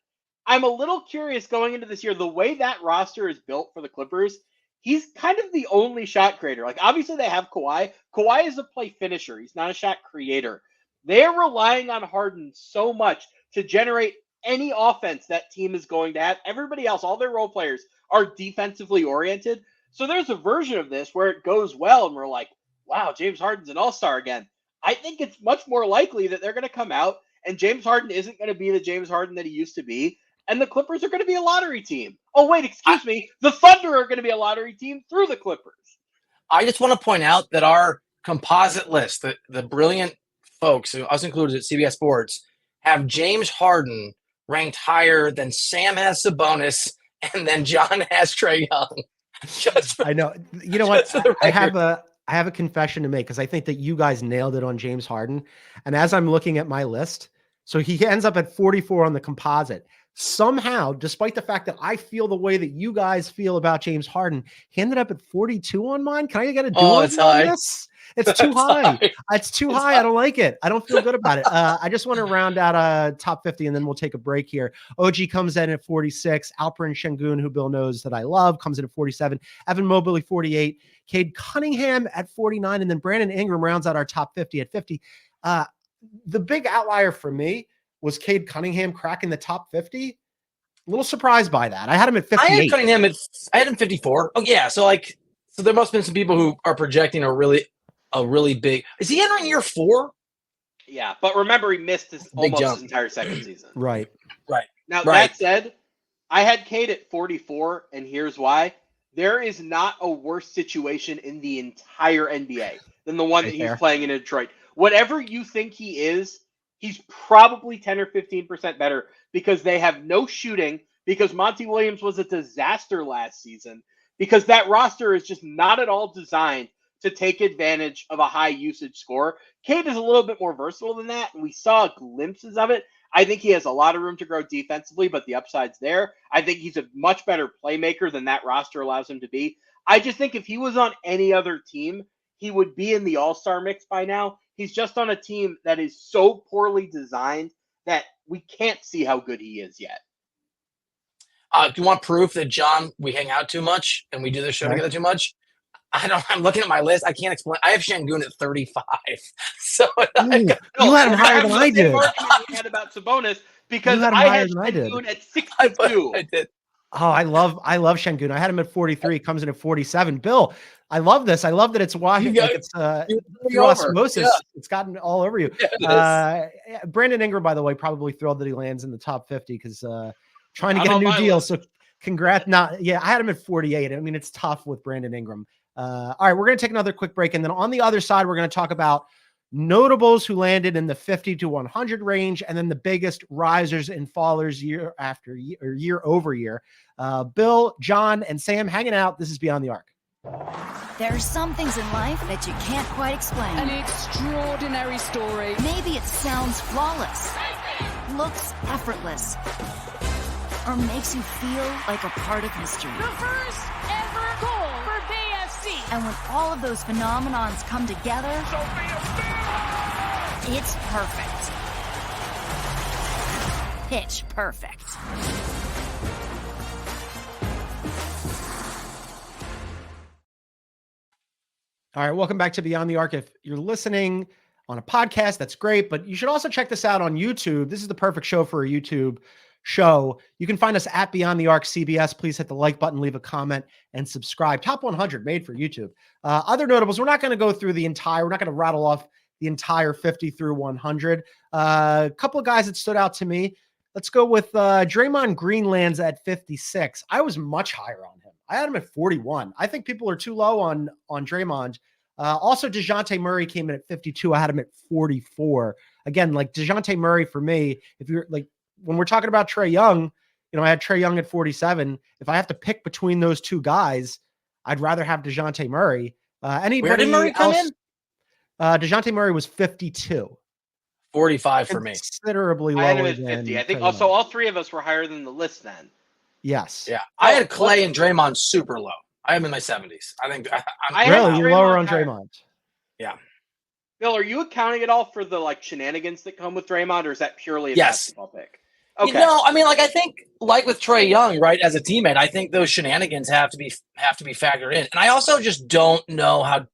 I'm a little curious going into this year, the way that roster is built for the Clippers, he's kind of the only shot creator. Like, obviously they have Kawhi. Kawhi is a play finisher. He's not a shot creator. They're relying on Harden so much to generate any offense that team is going to have. Everybody else, all their role players, are defensively oriented. So there's a version of this where it goes well and we're like, wow, James Harden's an all-star again. I think it's much more likely that they're going to come out and James Harden isn't going to be the James Harden that he used to be, and the Clippers are going to be a lottery team. Oh, wait, excuse me. The Thunder are going to be a lottery team through the Clippers. I just want to point out that our composite list, the brilliant folks, us included at CBS Sports, have James Harden ranked higher than Sam has Sabonis and then John has Trae Young. I know. You know what? I have a confession to make because I think that you guys nailed it on James Harden. And as I'm looking at my list, so he ends up at 44 on the composite. Somehow, despite the fact that I feel the way that you guys feel about James Harden, he ended up at 42 on mine. Can I get a duel on this? It's too high. It's too high. I don't like it. I don't feel good about it. I just want to round out a top 50, and then we'll take a break here. OG comes in at 46. Alperen Şengün, who Bill knows that I love, comes in at 47. Evan Mobley, 48. Cade Cunningham at 49. And then Brandon Ingram rounds out our top 50 at 50. The big outlier for me was Cade Cunningham cracking the top 50. A little surprised by that. I had him at 58. I had Cunningham I had him 54. Oh yeah. So there must have been some people who are projecting a really big. Is he entering year 4? Yeah, but remember he missed his entire second season. Right. Now that said, I had Cade at 44, and here's why. There is not a worse situation in the entire NBA than the one that he's playing in Detroit. Whatever you think he is, he's probably 10 or 15% better because they have no shooting, because Monty Williams was a disaster last season, because that roster is just not at all designed to take advantage of a high usage score. Cade is a little bit more versatile than that, and we saw glimpses of it. I think he has a lot of room to grow defensively, but the upside's there. I think he's a much better playmaker than that roster allows him to be. I just think if he was on any other team, he would be in the all-star mix by now. He's just on a team that is so poorly designed that we can't see how good he is yet. Do you want proof that, John, we hang out too much and we do this show together too much? I'm looking at my list. I can't explain. I have Şengün at 35. So you had him higher than I did. You had about Sabonis because I had Şengün at 62. I did. Oh, I love Şengün. I had him at 43. Comes in at 47. Bill, I love this. I love that it's why it's through osmosis. Yeah. It's gotten all over you. Yeah, Brandon Ingram, by the way, probably thrilled that he lands in the top 50 because trying to get a new deal. So congrats. I had him at 48. I mean, it's tough with Brandon Ingram. All right, we're going to take another quick break. And then on the other side, we're going to talk about notables who landed in the 50 to 100 range, and then the biggest risers and fallers year after year, or year over year. Bill, John, and Sam hanging out. This is Beyond the Arc. There are some things in life that you can't quite explain. An extraordinary story. Maybe it sounds flawless, looks effortless, or makes you feel like a part of history. The first ever goal for BFC. And when all of those phenomenons come together, it's perfect. Pitch perfect. All right, welcome back to Beyond the Arc. If you're listening on a podcast, that's great, but you should also check this out on YouTube. This is the perfect show for a YouTube show. You can find us at Beyond the Arc CBS. Please hit the like button, leave a comment, and subscribe. Top 100 made for YouTube. Other notables, we're not going to go through we're not going to rattle off the entire 50 through 100. A couple of guys that stood out to me. Let's go with Draymond Green lands at 56. I was much higher on him. I had him at 41. I think people are too low on Draymond. Also, DeJounte Murray came in at 52. I had him at 44. Again, like DeJounte Murray for me, if you're like, when we're talking about Trae Young, I had Trae Young at 47. If I have to pick between those two guys, I'd rather have DeJounte Murray. Where did Murray come in? DeJounte Murray was 52. 45 for me. Considerably lower. I had him at 50. I think also all three of us were higher than the list then. Yes. Yeah. I had Klay and Draymond super low. I am in my 70s. I think I'm really lower on Draymond. Yeah. Bill, are you accounting at all for the shenanigans that come with Draymond, or is that purely a basketball pick? Okay. I mean, like I think, like with Trae Young, right? As a teammate, I think those shenanigans have to be factored in, and I also just don't know how.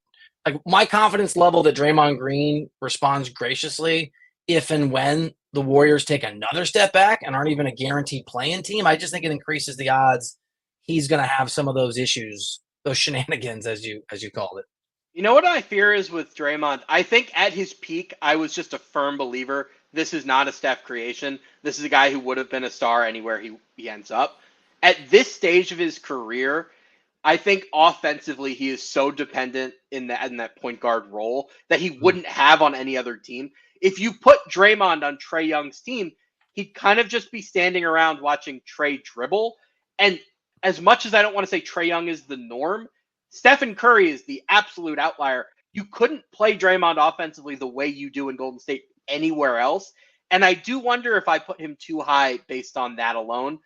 Like my confidence level that Draymond Green responds graciously if and when the Warriors take another step back and aren't even a guaranteed play-in team, I just think it increases the odds he's going to have some of those issues, those shenanigans, as you called it. You know what I fear is with Draymond? I think at his peak, I was just a firm believer this is not a Steph creation. This is a guy who would have been a star anywhere he ends up. At this stage of his career, I think offensively he is so dependent in that point guard role that he wouldn't have on any other team. If you put Draymond on Trae Young's team, he'd kind of just be standing around watching Trae dribble. And as much as I don't want to say Trae Young is the norm, Stephen Curry is the absolute outlier. You couldn't play Draymond offensively the way you do in Golden State anywhere else. And I do wonder if I put him too high based on that alone.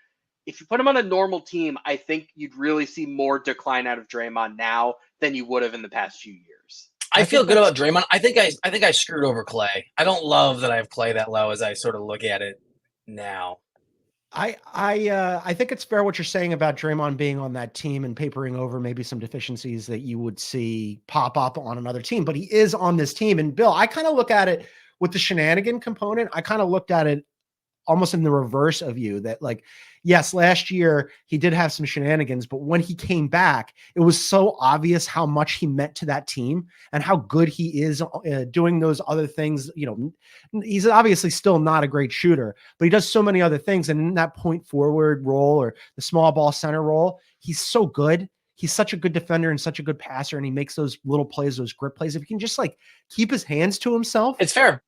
If you put him on a normal team, I think you'd really see more decline out of Draymond now than you would have in the past few years. I feel good about Draymond. I think I screwed over Klay. I don't love that I have Klay that low as I sort of look at it now. I think it's fair what you're saying about Draymond being on that team and papering over maybe some deficiencies that you would see pop up on another team, but he is on this team. And Bill, I kind of look at it with the shenanigan component. I kind of looked at it almost in the reverse of you, that like, yes, last year he did have some shenanigans, but when he came back, it was so obvious how much he meant to that team and how good he is doing those other things. You know, he's obviously still not a great shooter, but he does so many other things. And in that point forward role or the small ball center role, he's so good. He's such a good defender and such a good passer. And he makes those little plays, those grip plays. If he can just like keep his hands to himself, it's fair.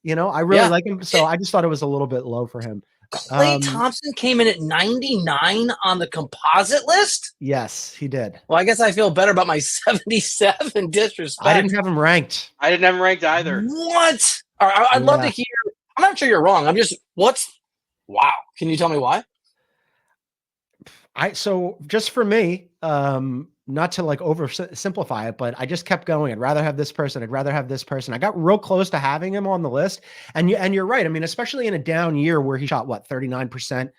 You know, I really like him. So I just thought it was a little bit low for him. Klay Thompson came in at 99 on the composite list? Yes, he did. Well, I guess I feel better about my 77 disrespect. I didn't have him ranked. I didn't have him ranked either. What? All right, I'd love to hear. I'm not sure you're wrong. Wow. Can you tell me why? So just for me, not to like oversimplify it, but I just kept going. I'd rather have this person. I'd rather have this person. I got real close to having him on the list. And you're right. I mean, especially in a down year where he shot 39%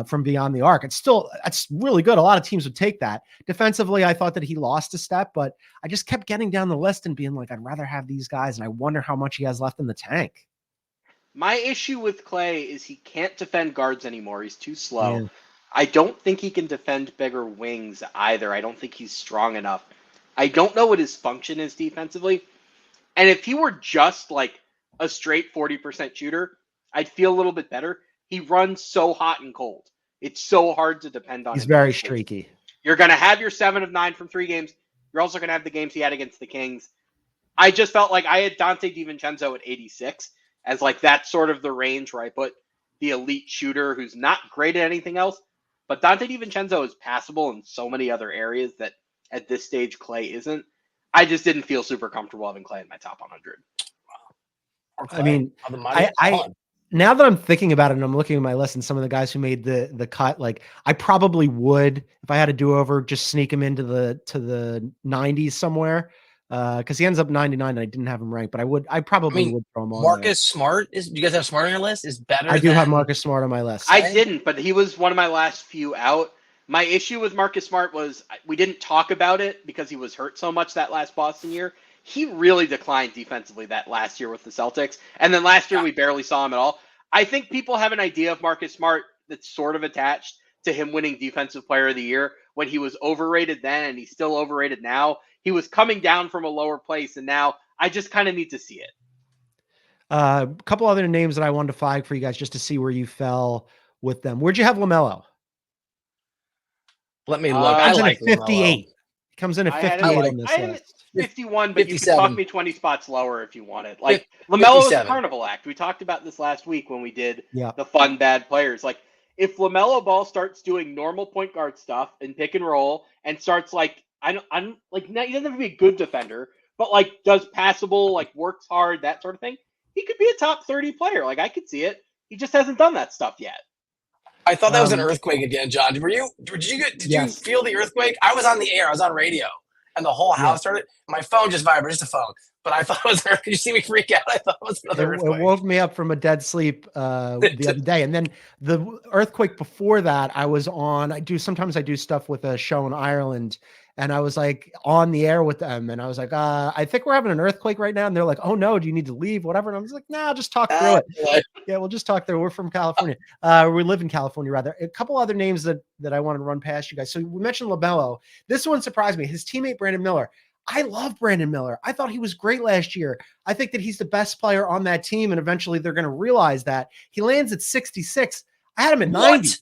from beyond the arc. That's really good. A lot of teams would take that. Defensively, I thought that he lost a step, but I just kept getting down the list and being like, I'd rather have these guys. And I wonder how much he has left in the tank. My issue with Klay is he can't defend guards anymore. He's too slow. Yeah. I don't think he can defend bigger wings either. I don't think he's strong enough. I don't know what his function is defensively. And if he were just like a straight 40% shooter, I'd feel a little bit better. He runs so hot and cold. It's so hard to depend on him. He's very streaky. You're going to have your 7 of 9 from 3 games. You're also going to have the games he had against the Kings. I just felt like I had Dante DiVincenzo at 86 as like that's sort of the range where I put the elite shooter who's not great at anything else. But Dante DiVincenzo is passable in so many other areas that at this stage Klay isn't. I just didn't feel super comfortable having Klay in my top 100. Wow. I mean, I now that I'm thinking about it and I'm looking at my list and some of the guys who made the cut, like I probably would, if I had a do-over, just sneak him into the 90s somewhere. Because he ends up 99 and I didn't have him ranked, but I probably would throw him on. Marcus Smart do you guys have Smart on your list? Is better. I do have Marcus Smart on my list. I didn't, but he was one of my last few out. My issue with Marcus Smart was we didn't talk about it because he was hurt so much that last Boston year. He really declined defensively that last year with the Celtics. And then last year we barely saw him at all. I think people have an idea of Marcus Smart that's sort of attached to him winning Defensive Player of the Year when he was overrated then and he's still overrated now. He was coming down from a lower place, and now I just kind of need to see it. A couple other names that I wanted to flag for you guys just to see where you fell with them. Where'd you have LaMelo? Let me look. I like 58. LaMelo. He comes in at 58 on this list. 51, but 57. You can talk me 20 spots lower if you wanted. Like, 57. LaMelo is a carnival act. We talked about this last week when we did the fun bad players. Like, if LaMelo Ball starts doing normal point guard stuff and pick and roll and starts like, I'm like, he doesn't have to be a good defender, but like does passable, like works hard, that sort of thing. He could be a top 30 player. Like I could see it. He just hasn't done that stuff yet. I thought that was an earthquake again, John. Did you feel the earthquake? I was on the air. I was on radio, and the whole house started. My phone just vibrated. Just a phone. but I thought it was. Did you see me freak out? I thought it was another It earthquake. woke me up from a dead sleep the other day. And then the earthquake before that, I was on. Sometimes I do stuff with a show in Ireland, and I was like on the air with them, and I was like, I think we're having an earthquake right now. And they're like, oh no, do you need to leave? Whatever. And I was like, nah, just talk through it. Yeah, we'll just talk through. We're from California. We live in California, rather. A couple other names that I wanted to run past you guys. So we mentioned LaMelo. This one surprised me. His teammate Brandon Miller. I love Brandon Miller. I thought he was great last year. I think that he's the best player on that team, and eventually they're going to realize that. He lands at 66. I had him at 90.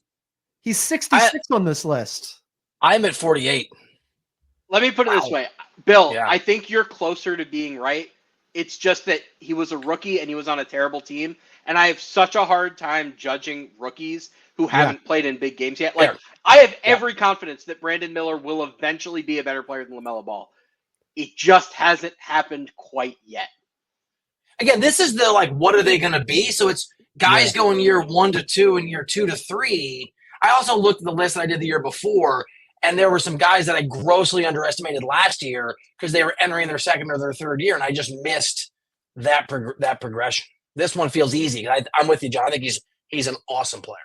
He's 66 on this list. I'm at 48. Let me put it this way. Bill, Yeah. I think you're closer to being right. It's just that he was a rookie and he was on a terrible team. And I have such a hard time judging rookies who haven't played in big games yet. Like, I have every confidence that Brandon Miller will eventually be a better player than LaMelo Ball. It just hasn't happened quite yet. Again, this is the, like, what are they going to be? So it's guys going year 1 to 2 and year 2 to 3. I also looked at the list that I did the year before, and there were some guys that I grossly underestimated last year because they were entering their second or their third year, and I just missed that progression. This one feels easy. I'm with you, John. I think he's an awesome player.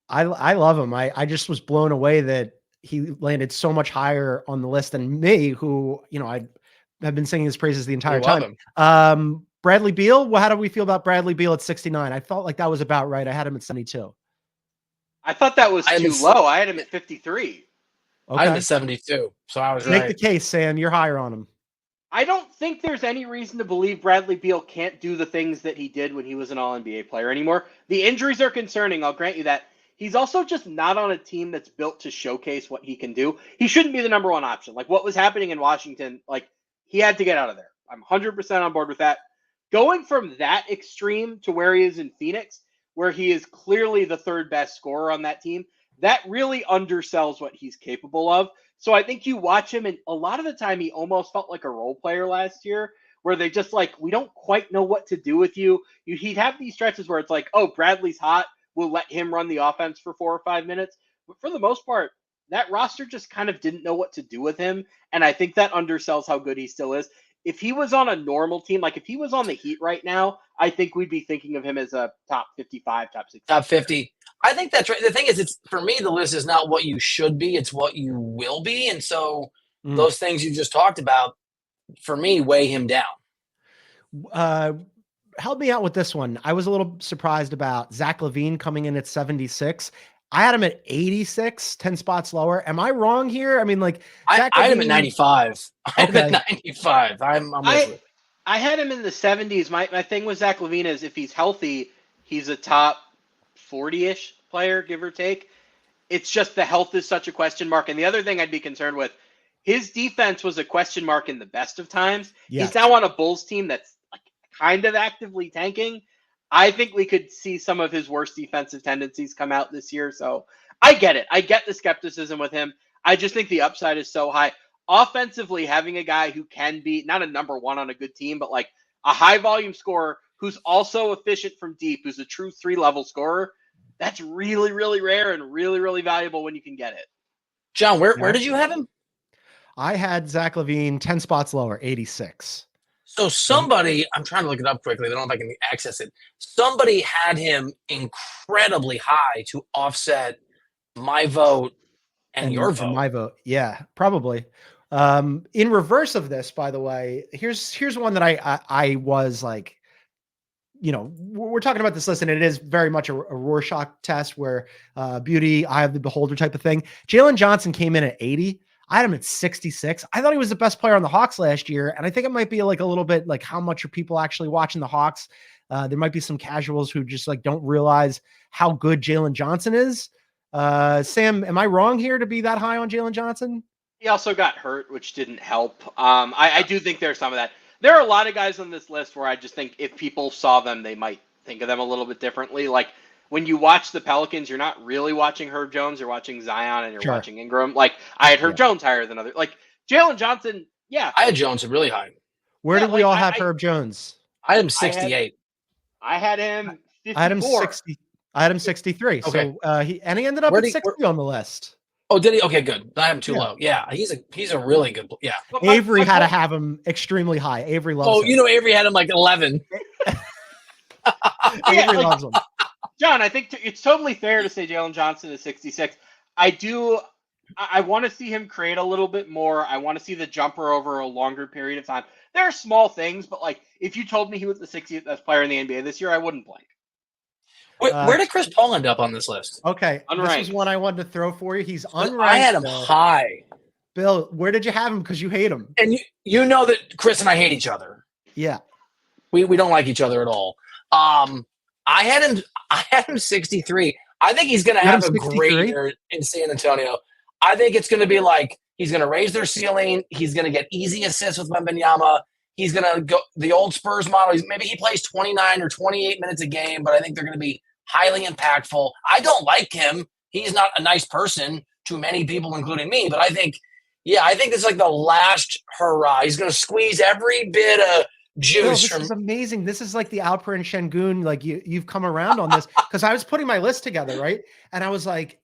I love him. I just was blown away that he landed so much higher on the list than me, who, I have been singing his praises the entire time. Bradley Beal. Well, how do we feel about Bradley Beal at 69? I felt like that was about right. I had him at 72. I thought that was too low. I had him at 53. Okay. I'm at 72, so I was right. Make the case, Sam. You're higher on him. I don't think there's any reason to believe Bradley Beal can't do the things that he did when he was an All-NBA player anymore. The injuries are concerning, I'll grant you that. He's also just not on a team that's built to showcase what he can do. He shouldn't be the number one option. Like, what was happening in Washington, he had to get out of there. I'm 100% on board with that. Going from that extreme to where he is in Phoenix, where he is clearly the third best scorer on that team, that really undersells what he's capable of. So I think you watch him, and a lot of the time he almost felt like a role player last year, where they just we don't quite know what to do with you. He'd have these stretches where it's like, oh, Bradley's hot, we'll let him run the offense for 4 or 5 minutes. But for the most part, that roster just kind of didn't know what to do with him, and I think that undersells how good he still is. If he was on a normal team, if he was on the Heat right now, I think we'd be thinking of him as a top 55, top 60. Top 50. I think that's right. The thing is, for me, the list is not what you should be, it's what you will be. And so those things you just talked about, for me, weigh him down. Help me out with this one. I was a little surprised about Zach Lavine coming in at 76. I had him at 86, 10 spots lower. Am I wrong here? I mean, I had him at 95. I had him at 95. I'm with you. I had him in the 70s. My thing with Zach Lavine is if he's healthy, he's a top 40-ish player, give or take. It's just the health is such a question mark. And the other thing I'd be concerned with, his defense was a question mark in the best of times. Yes. He's now on a Bulls team that's kind of actively tanking. I think we could see some of his worst defensive tendencies come out this year. So I get it. I get the skepticism with him. I just think the upside is so high. Offensively, having a guy who can be not a number one on a good team, but a high volume scorer who's also efficient from deep, who's a true 3-level scorer, that's really, really rare and really, really valuable when you can get it. John, where did you have him? I had Zach Lavine 10 spots lower, 86. So somebody, I'm trying to look it up quickly. I don't know if I can access it. Somebody had him incredibly high to offset my vote and your vote. My vote. Yeah, probably. In reverse of this, by the way, here's one that I was we're talking about this list, and it is very much a Rorschach test where beauty, eye of the beholder type of thing. Jalen Johnson came in at 80. I had him at 66. I thought he was the best player on the Hawks last year. And I think it might be a little bit how much are people actually watching the Hawks? There might be some casuals who just don't realize how good Jalen Johnson is. Sam, am I wrong here to be that high on Jalen Johnson? He also got hurt, which didn't help. I do think there's some of that. There are a lot of guys on this list where I just think if people saw them, they might think of them a little bit differently. When you watch the Pelicans, you're not really watching Herb Jones. You're watching Zion and you're watching Ingram. I had Herb Jones higher than others. Jalen Johnson, yeah. I had Jones really high. Where did we all have Herb Jones? I had him 68. I had him 54. I had him 60. I had him 63. Okay. So he ended up at 60 on the list. Oh, did he? Okay, good. I have him too Yeah. low. Yeah, he's a really good. Yeah. But Avery had to point- have him extremely high. Avery loves Oh, him. you know, Avery had him like 11. Avery like- loves him. John, I think it's totally fair to say Jalen Johnson is 66. I want to see him create a little bit more. I want to see the jumper over a longer period of time. There are small things, but like if you told me he was the 60th best player in the NBA this year, I wouldn't blink. Where did Chris Paul end up on this list? Okay, Unranked. this is one I wanted to throw for you. He's unranked. I had him Bill. high. Bill, where did you have him? Because you hate him. And you know that Chris and I hate each other. Yeah. We don't like each other at all. I had him 63. I think he's going to have a great year in San Antonio. I think it's going to be like he's going to raise their ceiling. He's going to get easy assists with Wembanyama. He's going to go the old Spurs model. Maybe he plays 29 or 28 minutes a game, but I think they're going to be highly impactful. I don't like him. He's not a nice person to many people, including me. But I think this is like the last hurrah. He's going to squeeze every bit of juice This is amazing. This is like the Alperen Şengün. Like you've come around on this because I was putting my list together, right? And I was like,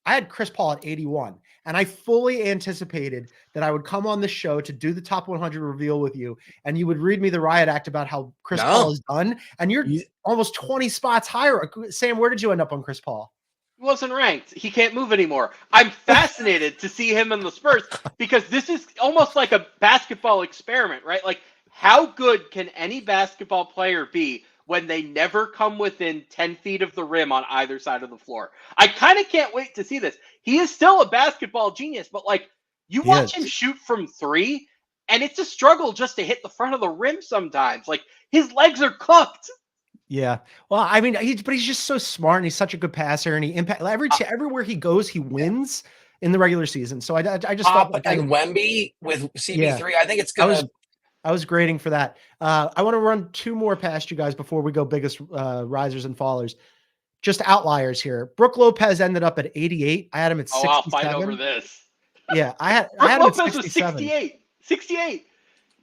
I had Chris Paul at 81, and I fully anticipated that I would come on the show to do the top 100 reveal with you, and you would read me the riot act about how Chris Paul is done, and you're almost 20 spots higher. Sam, where did you end up on Chris Paul? He wasn't ranked. He can't move anymore. I'm fascinated to see him in the Spurs because this is almost like a basketball experiment, right? Like, how good can any basketball player be when they never come within 10 feet of the rim on either side of the floor? I kind of can't wait to see this. He is still a basketball genius, but like you watch him shoot from three, and it's a struggle just to hit the front of the rim sometimes. Like his legs are cooked. Yeah. Well, I mean, he's just so smart, and he's such a good passer, and he everywhere he goes, he wins in the regular season. So I just thought and Wemby with CP3, I think it's gonna. I was grading for that. I want to run two more past you guys before we go biggest risers and fallers. Just outliers here. Brook Lopez ended up at 88. I had him at 67. I'll fight over this. Yeah, I had him Lopez at 67. was 68. 68.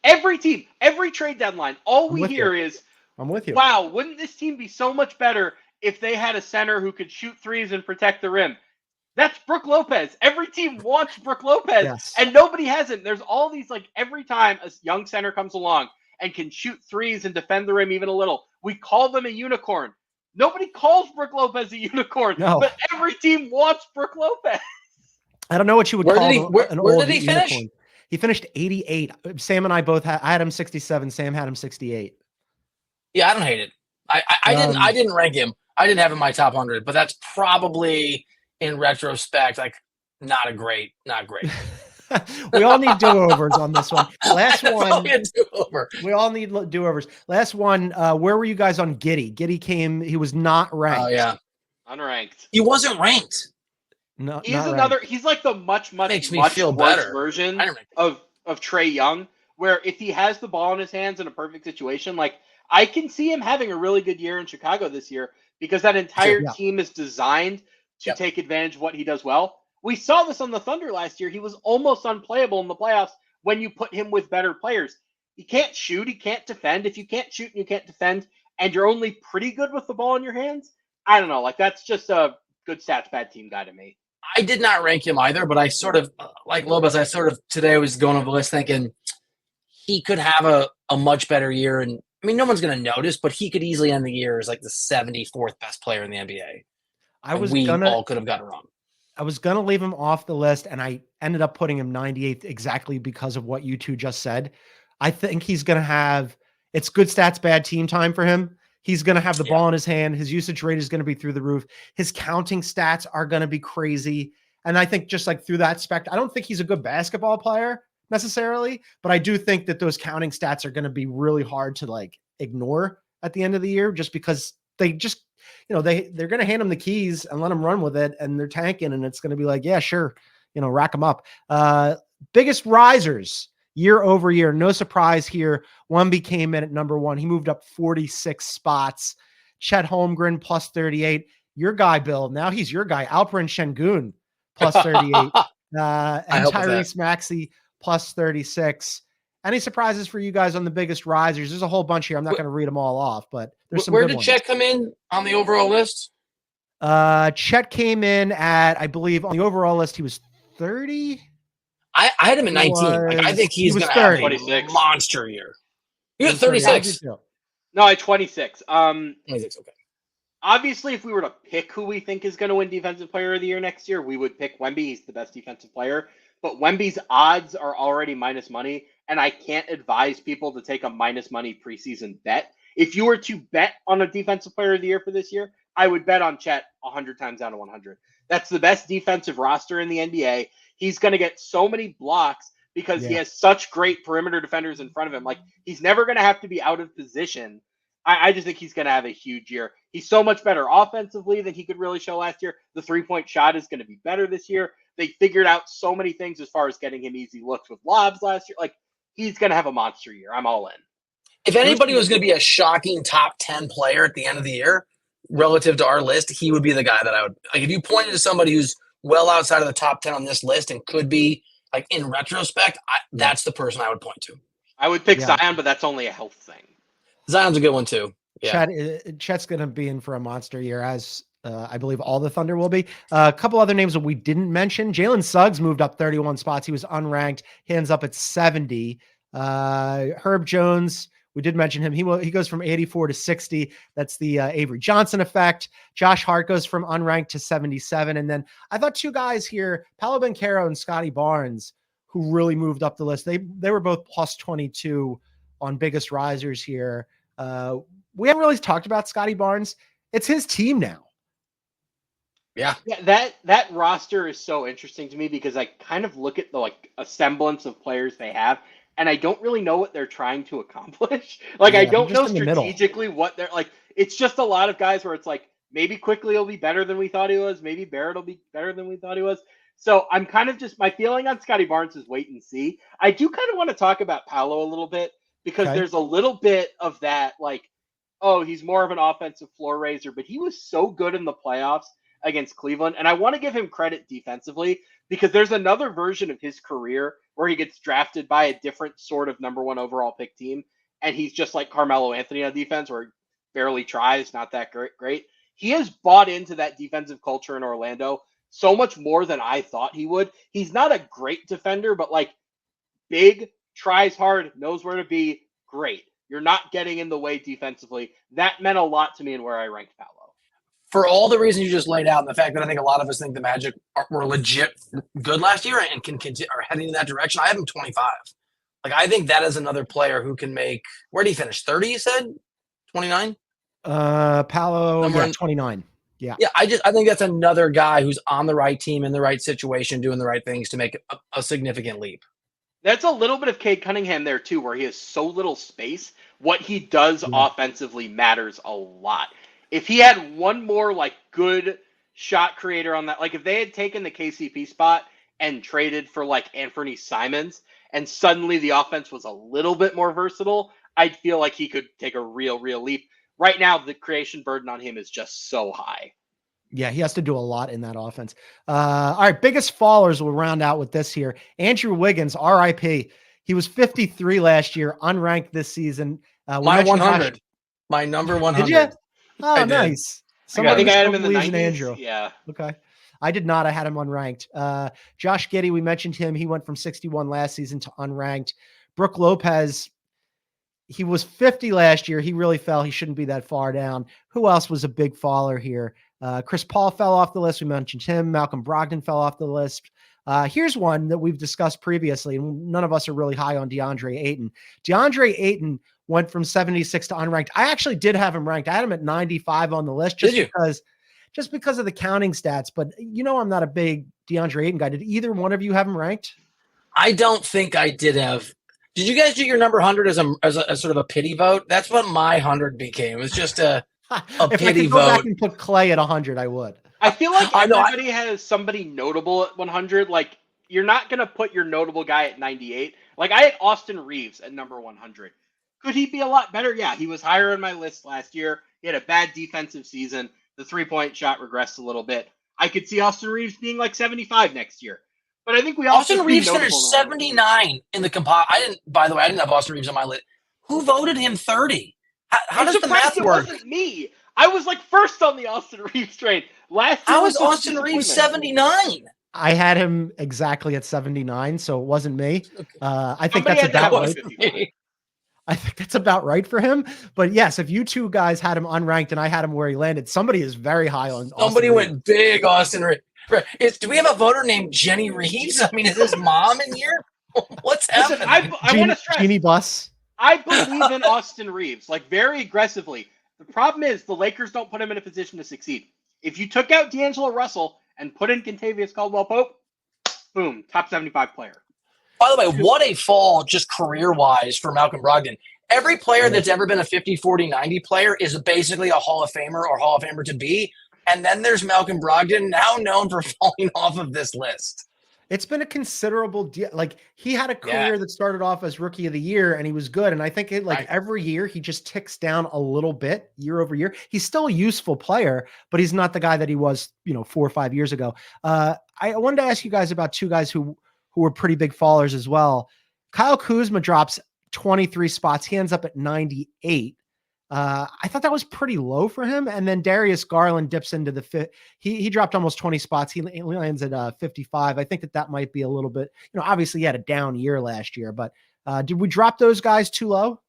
Every team, every trade deadline, all we hear is, I'm with you. Wow, wouldn't this team be so much better if they had a center who could shoot threes and protect the rim? That's Brook Lopez. Every team wants Brook Lopez, and nobody has him. There's all these, like, every time a young center comes along and can shoot threes and defend the rim even a little, we call them a unicorn. Nobody calls Brook Lopez a unicorn, but every team wants Brook Lopez. I don't know what you would call him. Where did he finish? Unicorn. He finished 88. Sam and I both I had him 67. Sam had him 68. Yeah, I don't hate it. I didn't rank him. I didn't have him in my top 100, but that's probably in retrospect like not great. We all need do-overs on this one. Last one. We all need do-overs. Last one. Where were you guys on Giddey? Giddey came. He was not ranked. Oh yeah, unranked. He wasn't ranked. No, he's another. Ranked. He's like the much feel better version of Trae Young, where if he has the ball in his hands in a perfect situation, like I can see him having a really good year in Chicago this year because that entire team is designed to take advantage of what he does well. We saw this on the Thunder last year. He was almost unplayable in the playoffs when you put him with better players. He can't shoot. He can't defend. If you can't shoot and you can't defend and you're only pretty good with the ball in your hands, I don't know. Like that's just a good stats, bad team guy to me. I did not rank him either, but I sort of, like Lopez, today I was going over the list thinking he could have a much better year. And I mean, no one's going to notice, but he could easily end the year as like the 74th best player in the NBA. We all could have gotten wrong. I was going to leave him off the list, and I ended up putting him 98th exactly because of what you two just said. I think he's going to have – it's good stats, bad team time for him. He's going to have the ball in his hand. His usage rate is going to be through the roof. His counting stats are going to be crazy. And I think just like through that spectrum, I don't think he's a good basketball player necessarily, but I do think that those counting stats are going to be really hard to like ignore at the end of the year just because they just – they're going to hand him the keys and let him run with it, and they're tanking, and it's going to be like, yeah, sure, rack them up. Biggest risers year over year, no surprise here. Wemby came in at number 1. He moved up 46 spots. Chet Holmgren plus 38. Your guy, Bill. Now he's your guy. Alperen Şengün plus 38. And Tyrese Maxey plus 36. Any surprises for you guys on the biggest risers? There's a whole bunch here. I'm not going to read them all off, but there's some. Where good did ones. Chet come in on the overall list? Chet came in at, I believe, on the overall list, he was 30. I had him at 19. Like, I think he's he was going to have 30. a 26. monster year. He He was was 30. I did 36. too. No, I 26. 26, okay. Obviously, if we were to pick who we think is going to win Defensive Player of the Year next year, we would pick Wemby. He's the best defensive player. But Wemby's odds are already minus money, and I can't advise people to take a minus money preseason bet. If you were to bet on a Defensive Player of the Year for this year, I would bet on Chet 100 times out of 100. That's the best defensive roster in the NBA. He's going to get so many blocks because he has such great perimeter defenders in front of him. Like, he's never going to have to be out of position. I just think he's going to have a huge year. He's so much better offensively than he could really show last year. The three-point shot is going to be better this year. They figured out so many things as far as getting him easy looks with lobs last year. Like, he's going to have a monster year. I'm all in. If anybody was going to be a shocking top 10 player at the end of the year relative to our list, he would be the guy that I would – like, if you pointed to somebody who's well outside of the top 10 on this list and could be, like, in retrospect, that's the person I would point to. I would pick Zion, but that's only a health thing. Zion's a good one too. Yeah. Chet's going to be in for a monster year, as I believe all the Thunder will be. A couple other names that we didn't mention. Jalen Suggs moved up 31 spots. He was unranked. He ends up at 70. Herb Jones, we did mention him. He goes from 84 to 60. That's the Avery Johnson effect. Josh Hart goes from unranked to 77. And then I thought two guys here, Paolo Banchero and Scotty Barnes, who really moved up the list. They were both plus 22 on biggest risers here. We haven't really talked about Scotty Barnes. It's his team now. Yeah, that roster is so interesting to me because I kind of look at the a semblance of players they have, and I don't really know what they're trying to accomplish. I don't know strategically what they're like. It's just a lot of guys where it's like maybe Quickly will be better than we thought he was, maybe Barrett will be better than we thought he was. So I'm kind of just my feeling on Scotty Barnes is wait and see. I do kind of want to talk about Paolo a little bit because there's a little bit of that oh, he's more of an offensive floor raiser, but he was so good in the playoffs against Cleveland. And I want to give him credit defensively because there's another version of his career where he gets drafted by a different sort of number one overall pick team. And he's just like Carmelo Anthony on defense where he barely tries, not that great. He has bought into that defensive culture in Orlando so much more than I thought he would. He's not a great defender, but big, tries hard, knows where to be, great. You're not getting in the way defensively. That meant a lot to me in where I ranked Paolo. For all the reasons you just laid out, and the fact that I think a lot of us think the Magic were legit good last year and are heading in that direction, I have him 25. I think that is another player who can make – where did he finish? 30, you said? 29? Paolo, 29. Yeah. Yeah, I think that's another guy who's on the right team, in the right situation, doing the right things to make a significant leap. That's a little bit of Cade Cunningham there, too, where he has so little space. What he does offensively matters a lot. If he had one more, good shot creator on that, if they had taken the KCP spot and traded for, Anthony Simons, and suddenly the offense was a little bit more versatile, I'd feel like he could take a real leap. Right now, the creation burden on him is just so high. Yeah, he has to do a lot in that offense. All right, biggest fallers, we'll round out with this here. Andrew Wiggins, RIP. He was 53 last year, unranked this season. My 100. My number 100. Did you? Oh, nice. I think I had him in the 90s. Andrew. Yeah. Okay. I did not. I had him unranked. Josh Giddey, we mentioned him. He went from 61 last season to unranked. Brook Lopez, he was 50 last year. He really fell. He shouldn't be that far down. Who else was a big faller here? Chris Paul fell off the list. We mentioned him. Malcolm Brogdon fell off the list. Here's one that we've discussed previously, and none of us are really high on DeAndre Ayton. DeAndre Ayton went from 76 to unranked. I actually did have him ranked. I had him at 95 on the list just because of the counting stats. But I'm not a big DeAndre Ayton guy. Did either one of you have him ranked? I don't think I did have. Did you guys do your number 100 as a sort of a pity vote? That's what my 100 became. It was just a if pity I could go vote. back and put Klay at 100, I would. I feel like everybody has somebody notable at 100. You're not going to put your notable guy at 98. I had Austin Reeves at number 100. Could he be a lot better? Yeah, he was higher on my list last year. He had a bad defensive season. The three-point shot regressed a little bit. I could see Austin Reeves being 75 next year. But I think we also Austin Reeves finished 79 in the compile. By the way, I didn't have Austin Reeves on my list. Who voted him 30? How does the math work? It wasn't me. I was like first on the Austin Reeves train. Last year How is just a Austin Reeves disappointment. 79? I had him exactly at 79, so it wasn't me. I think Somebody that's had to have about him right. 55. I think that's about right for him. But yes, if you two guys had him unranked and I had him where he landed, somebody is very high on Somebody Austin Reeves. went big, Austin Reeves. Do we have a voter named Jenny Reeves? I mean, is his mom in here? What's Listen, happening? I want to stress, Genie Bus. I believe in Austin Reeves, like very aggressively. The problem is the Lakers don't put him in a position to succeed. If you took out D'Angelo Russell and put in Kentavious Caldwell-Pope, boom, top 75 player. By the way, what a fall just career-wise for Malcolm Brogdon. Every player that's ever been a 50, 40, 90 player is basically a Hall of Famer or Hall of Famer to be. And then there's Malcolm Brogdon, now known for falling off of this list. It's been a considerable deal. Like he had a career that started off as rookie of the year and he was good. And I think every year he just ticks down a little bit year over year. He's still a useful player, but he's not the guy that he was, 4 or 5 years ago. I wanted to ask you guys about two guys who were pretty big fallers as well. Kyle Kuzma drops 23 spots. He ends up at 98. I thought that was pretty low for him. And then Darius Garland dips into the fifth. He dropped almost 20 spots. He lands at 55. I think that might be a little bit, obviously he had a down year last year, but did we drop those guys too low?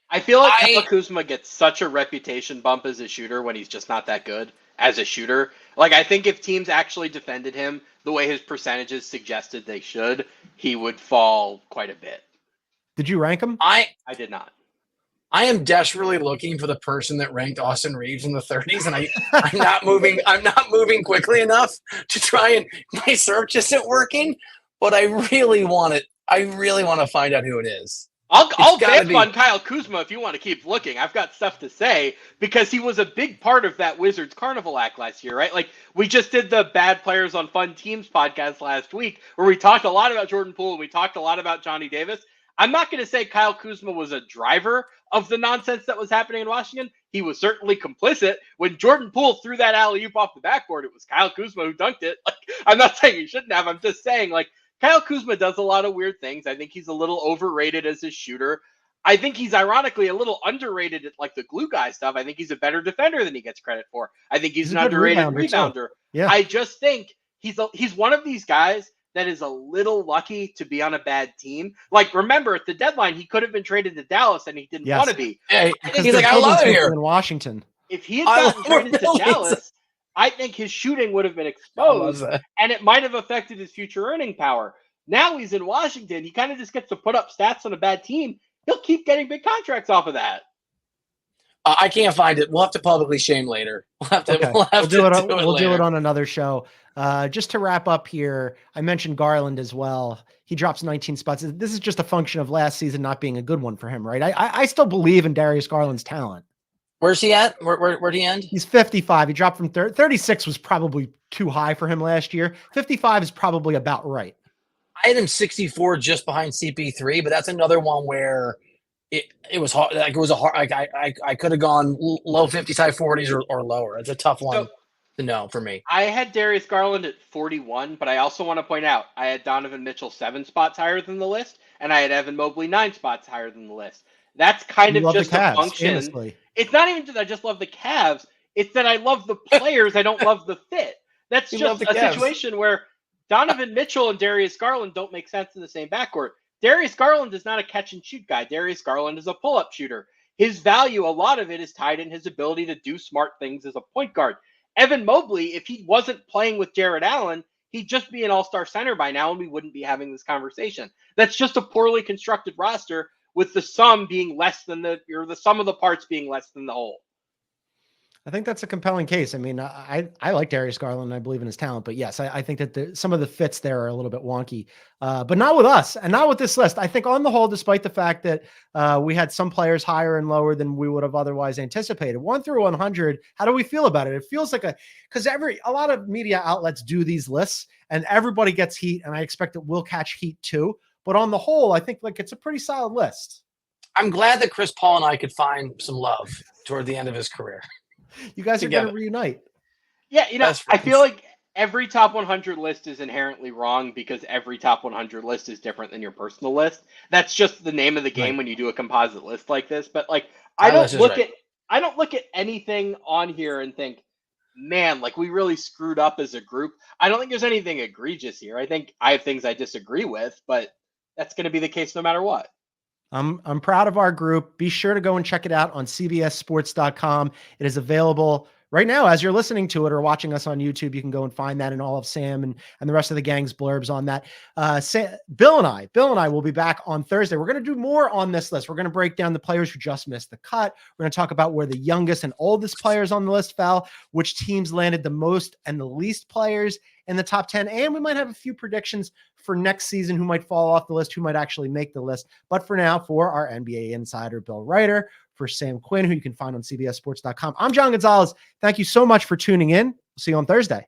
I feel like Kyle Kuzma gets such a reputation bump as a shooter when he's just not that good as a shooter. Like, I think if teams actually defended him the way his percentages suggested they should, he would fall quite a bit. Did you rank him? I did not. I am desperately looking for the person that ranked Austin Reeves in the 30s, and I'm not moving. I'm not moving quickly enough to try and my search isn't working. But I really want it. I really want to find out who it is. I'll bet on Kyle Kuzma if you want to keep looking. I've got stuff to say because he was a big part of that Wizards Carnival act last year, right? Like we just did the Bad Players on Fun Teams podcast last week where we talked a lot about Jordan Poole and we talked a lot about Johnny Davis. I'm not going to say Kyle Kuzma was a driver of the nonsense that was happening in Washington. He was certainly complicit. When Jordan Poole threw that alley-oop off the backboard, it was Kyle Kuzma who dunked it. Like, I'm not saying he shouldn't have. I'm just saying, like, Kyle Kuzma does a lot of weird things. I think he's a little overrated as a shooter. I think he's ironically a little underrated at like the glue guy stuff. I think he's a better defender than he gets credit for. I think he's an underrated rebounder. Yeah. I just think he's one of these guys that is a little lucky to be on a bad team. Like, remember, at the deadline, he could have been traded to Dallas, and he didn't want to be. Hey, he's like, I love it here in Washington. If he had gotten traded to Dallas, I think his shooting would have been exposed, and it might have affected his future earning power. Now he's in Washington. He kind of just gets to put up stats on a bad team. He'll keep getting big contracts off of that. I can't find it. We'll have to publicly shame later. We'll do it on another show. Just to wrap up here, I mentioned Garland as well. He drops 19 spots. This is just a function of last season not being a good one for him, right? I still believe in Darius Garland's talent. Where's he at? Where'd he end? He's 55. He dropped from 36 was probably too high for him last year. 55 is probably about right. I had him 64 just behind CP3, but that's another one where it was hard. Like it was a hard. Like I could have gone low 50s, high 40s, or lower. It's a tough one to know for me. I had Darius Garland at 41, but I also want to point out I had Donovan Mitchell 7 spots higher than the list, and I had Evan Mobley 9 spots higher than the list. That's kind of just a function. Famously. It's not even that I just love the Cavs. It's that I love the players. I don't love the fit. That's just a situation where Donovan Mitchell and Darius Garland don't make sense in the same backcourt. Darius Garland is not a catch and shoot guy. Darius Garland is a pull-up shooter. His value, a lot of it is tied in his ability to do smart things as a point guard. Evan Mobley, if he wasn't playing with Jared Allen, he'd just be an all-star center by now, and we wouldn't be having this conversation. That's just a poorly constructed roster with the sum being less than the sum of the parts being less than the whole. I think that's a compelling case. I mean, I like Darius Garland and I believe in his talent, but yes, I think that some of the fits there are a little bit wonky, but not with us and not with this list. I think on the whole, despite the fact that we had some players higher and lower than we would have otherwise anticipated, 1 through 100, how do we feel about it? It feels like because a lot of media outlets do these lists and everybody gets heat, and I expect that we'll catch heat too. But on the whole, I think like it's a pretty solid list. I'm glad that Chris Paul and I could find some love toward the end of his career. You guys are going to reunite. Yeah, I feel like every top 100 list is inherently wrong because every top 100 list is different than your personal list. That's just the name of the game when you do a composite list like this. But like, I don't look at I don't look at anything on here and think, man, like we really screwed up as a group. I don't think there's anything egregious here. I think I have things I disagree with, but that's going to be the case no matter what. I'm proud of our group. Be sure to go and check it out on cbssports.com. It is available right now as you're listening to it or watching us on YouTube. You can go and find that in all of Sam and the rest of the gang's blurbs on that. Bill and I will be back on Thursday. We're going to do more on this list. We're going to break down the players who just missed the cut. We're going to talk about where the youngest and oldest players on the list fell, which teams landed the most and the least players in the top 10. And we might have a few predictions for next season who might fall off the list, who might actually make the list. But for now, for our NBA insider, Bill Ryder, for Sam Quinn, who you can find on cbssports.com, I'm John Gonzalez. Thank you so much for tuning in. See you on Thursday.